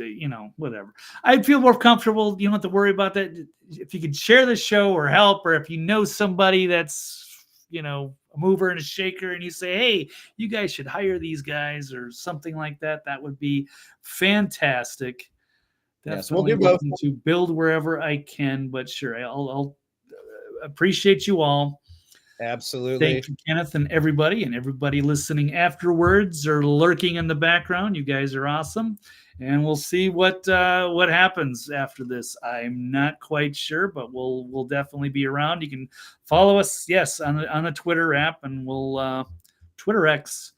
whatever. I'd feel more comfortable. You don't have to worry about that. If you could share the show or help, or if you know somebody that's, a mover and a shaker, and you say, hey, you guys should hire these guys or something like that, that would be fantastic. Yes, we'll do both. To build wherever I can, but sure, I'll appreciate you all. Absolutely. Thank you, Kenneth, and everybody listening afterwards or lurking in the background. You guys are awesome. And we'll see what happens after this. I'm not quite sure, but we'll definitely be around. You can follow us, yes, on the Twitter app, and we'll Twitter X,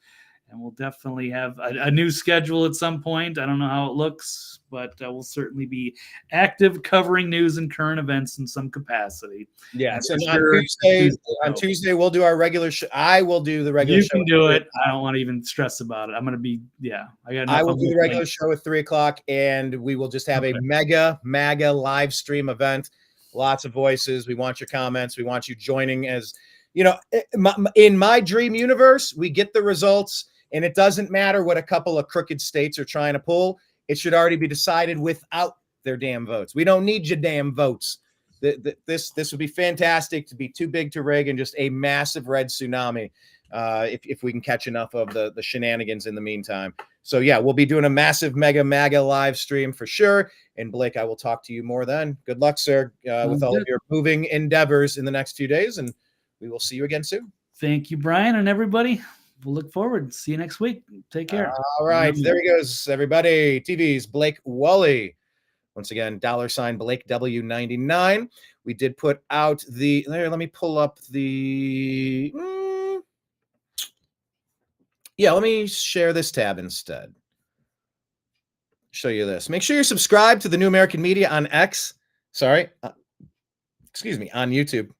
and we'll definitely have a new schedule at some point. I don't know how it looks, but we'll certainly be active covering news and current events in some capacity. Yes, and on Tuesday we'll do our regular show. I will do the regular show. You can do it. I don't want to even stress about it. I'm going to be, I will do the regular show at 3:00, and we will just have a mega live stream event. Lots of voices. We want your comments. We want you joining as, in my dream universe, we get the results, and it doesn't matter what a couple of crooked states are trying to pull. It should already be decided without their damn votes. We don't need your damn votes. This would be fantastic to be too big to rig and just a massive red tsunami if we can catch enough of the shenanigans in the meantime. So, yeah, we'll be doing a massive mega live stream for sure. And, Blake, I will talk to you more then. Good luck, sir, with all of your moving endeavors in the next few days, and we will see you again soon. Thank you, Brian, and everybody. We'll look forward. See you next week. Take care. All right. There he goes, everybody. TV's Blake Walley. Once again, $Blake W99. We did put out the, there, let me pull up the, yeah, let me share this tab instead. Show you this. Make sure you're subscribed to the New American Media on X. Sorry. Excuse me, on YouTube.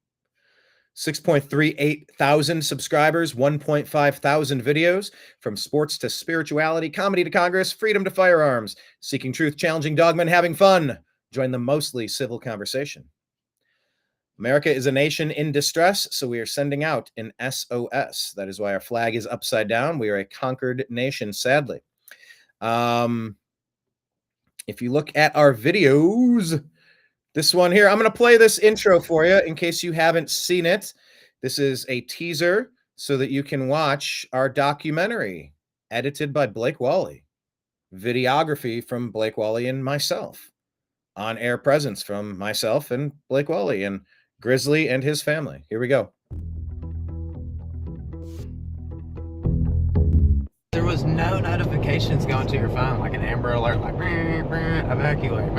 6.38 thousand subscribers, 1.5 thousand videos, from sports to spirituality, comedy to Congress, freedom to firearms, seeking truth, challenging dogmen, having fun. Join the mostly civil conversation. America is a nation in distress, so we are sending out an SOS. That is why our flag is upside down. We are a conquered nation, sadly. If you look at our videos, this one here, I'm going to play this intro for you in case you haven't seen it. This is a teaser so that you can watch our documentary, edited by Blake Walley, videography from Blake Walley and myself, on-air presence from myself and Blake Walley and Grizzly and his family. Here we go. There was no notifications going to your phone, like an Amber Alert, like evacuate.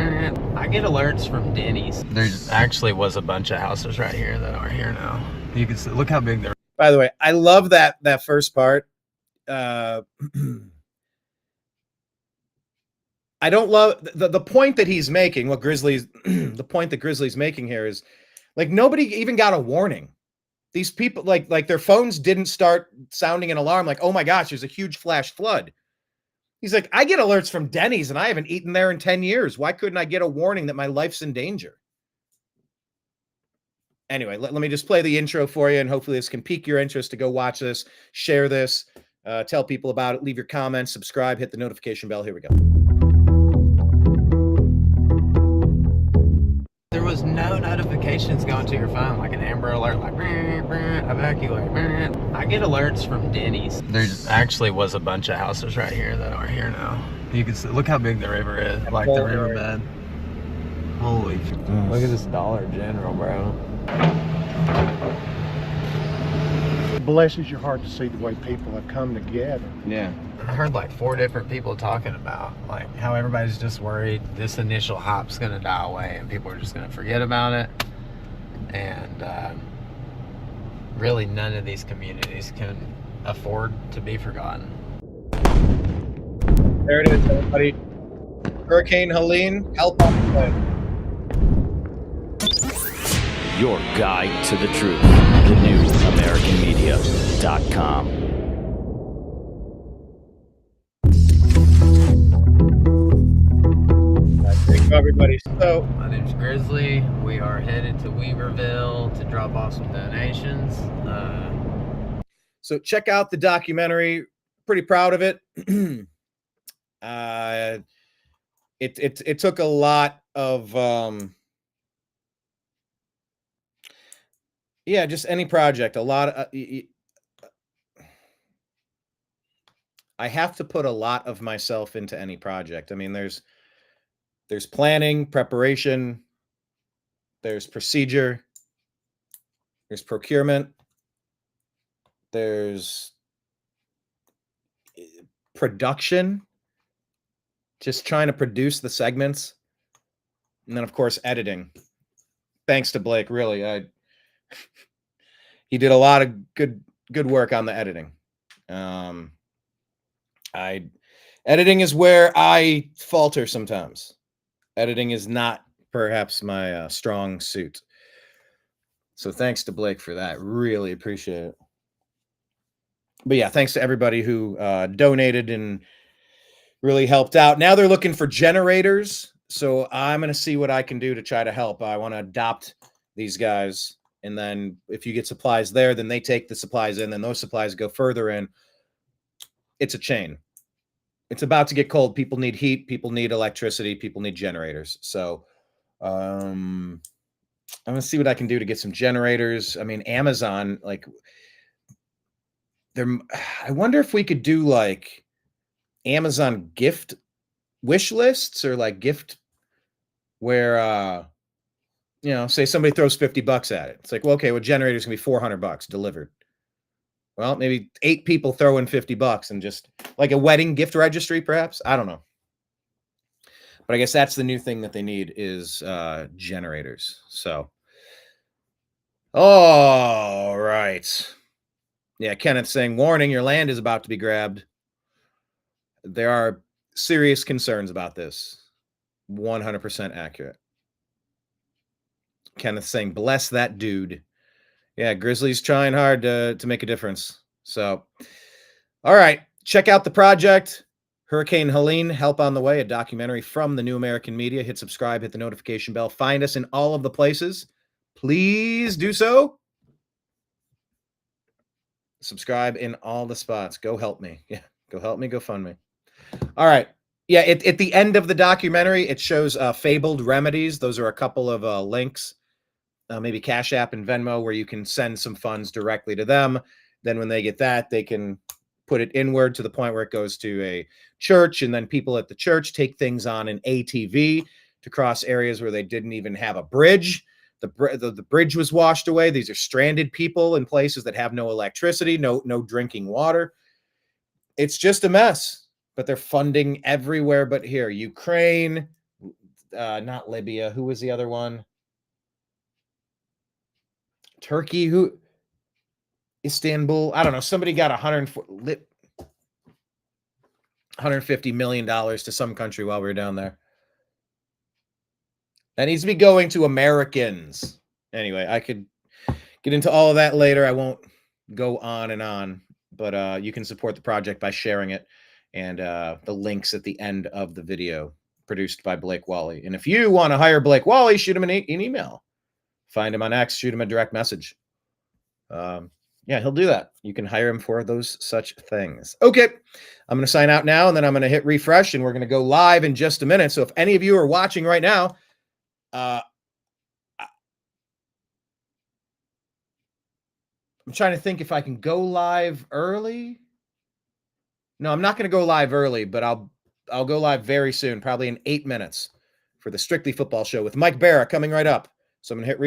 I get alerts from Denny's. There actually was a bunch of houses right here that are here now. You can see, look how big they're. By the way, I love that first part. I don't love the point that he's making. What Grizzly's the point that Grizzly's making here is, like, nobody even got a warning. These people, like their phones didn't start sounding an alarm like, oh my gosh, there's a huge flash flood. He's like, I get alerts from Denny's and I haven't eaten there in 10 years. Why couldn't I get a warning that my life's in danger? Anyway, let me just play the intro for you, and hopefully this can pique your interest to go watch this, share this, tell people about it, leave your comments, subscribe, hit the notification bell. Here we go. There was no notifications going to your phone, like an Amber Alert, like evacuate. I get alerts from Denny's. There actually was a bunch of houses right here that are here now. You can see, look how big the river is, like the riverbed. Holy, look at this Dollar General, bro. It blesses your heart to see the way people have come together. Yeah. I heard like 4 different people talking about like how everybody's just worried this initial hype's gonna die away and people are just gonna forget about it. And really none of these communities can afford to be forgotten. There it is, everybody. Hurricane Helene, help on the way. Your guide to the truth. thenewamericanmedia.com. Thank you, everybody. So, My name's Grizzly. We are headed to Weaverville to drop off some donations. So check out the documentary. Pretty proud of it. It took a lot of yeah, just any project. A lot of I have to put a lot of myself into any project. I mean, there's planning, preparation, there's procedure, there's procurement, there's production, just trying to produce the segments, and then of course editing. Thanks to Blake, really, he did a lot of good work on the editing. Editing is where I falter sometimes. Editing is not perhaps my strong suit. So thanks to Blake for that. Really appreciate it. But yeah, thanks to everybody who donated and really helped out. Now they're looking for generators. So I'm going to see what I can do to try to help. I want to adopt these guys. And then if you get supplies there, then they take the supplies in. Then those supplies go further in. It's a chain. It's about to get cold. People need heat. People need electricity. People need generators. So I'm going to see what I can do to get some generators. I mean, Amazon, like, I wonder if we could do like Amazon gift wish lists, or like gift where, say somebody throws $50 at it. It's like, well, okay, well, generator's gonna be $400 delivered. Well, maybe 8 people throw in $50 and just like a wedding gift registry, perhaps. I don't know. But I guess that's the new thing that they need is generators. So, all right. Yeah, Kenneth saying, warning, your land is about to be grabbed. There are serious concerns about this. 100% accurate. Kenneth saying, bless that dude. Yeah, Grizzly's trying hard to make a difference. So, all right. Check out the project. Hurricane Helene, Help on the Way, a documentary from the New American Media. Hit subscribe, hit the notification bell. Find us in all of the places. Please do so. Subscribe in all the spots. Go help me. Yeah, go help me, go fund me. All right. Yeah, at the end of the documentary, it shows fabled remedies. Those are a couple of links, maybe Cash App and Venmo, where you can send some funds directly to them. Then when they get that, they can put it inward to the point where it goes to a church, and then people at the church take things on an ATV to cross areas where they didn't even have a bridge. The bridge was washed away. These are stranded people in places that have no electricity, no drinking water. It's just a mess. But they're funding everywhere but here. Ukraine, not Libya. Who was the other one? Turkey, Istanbul. I don't know. Somebody got $150 million to some country while we were down there. That needs to be going to Americans. Anyway, I could get into all of that later. I won't go on and on, but you can support the project by sharing it. And the links at the end of the video, produced by Blake Walley. And if you want to hire Blake Walley, shoot him an email. Find him on X, shoot him a direct message. Yeah, he'll do that. You can hire him for those such things. Okay, I'm going to sign out now, and then I'm going to hit refresh, and we're going to go live in just a minute. So if any of you are watching right now, I'm trying to think if I can go live early. No, I'm not going to go live early, but I'll go live very soon, probably in 8 minutes, for the Strictly Football Show with Mike Barra coming right up. So I'm going to hit refresh.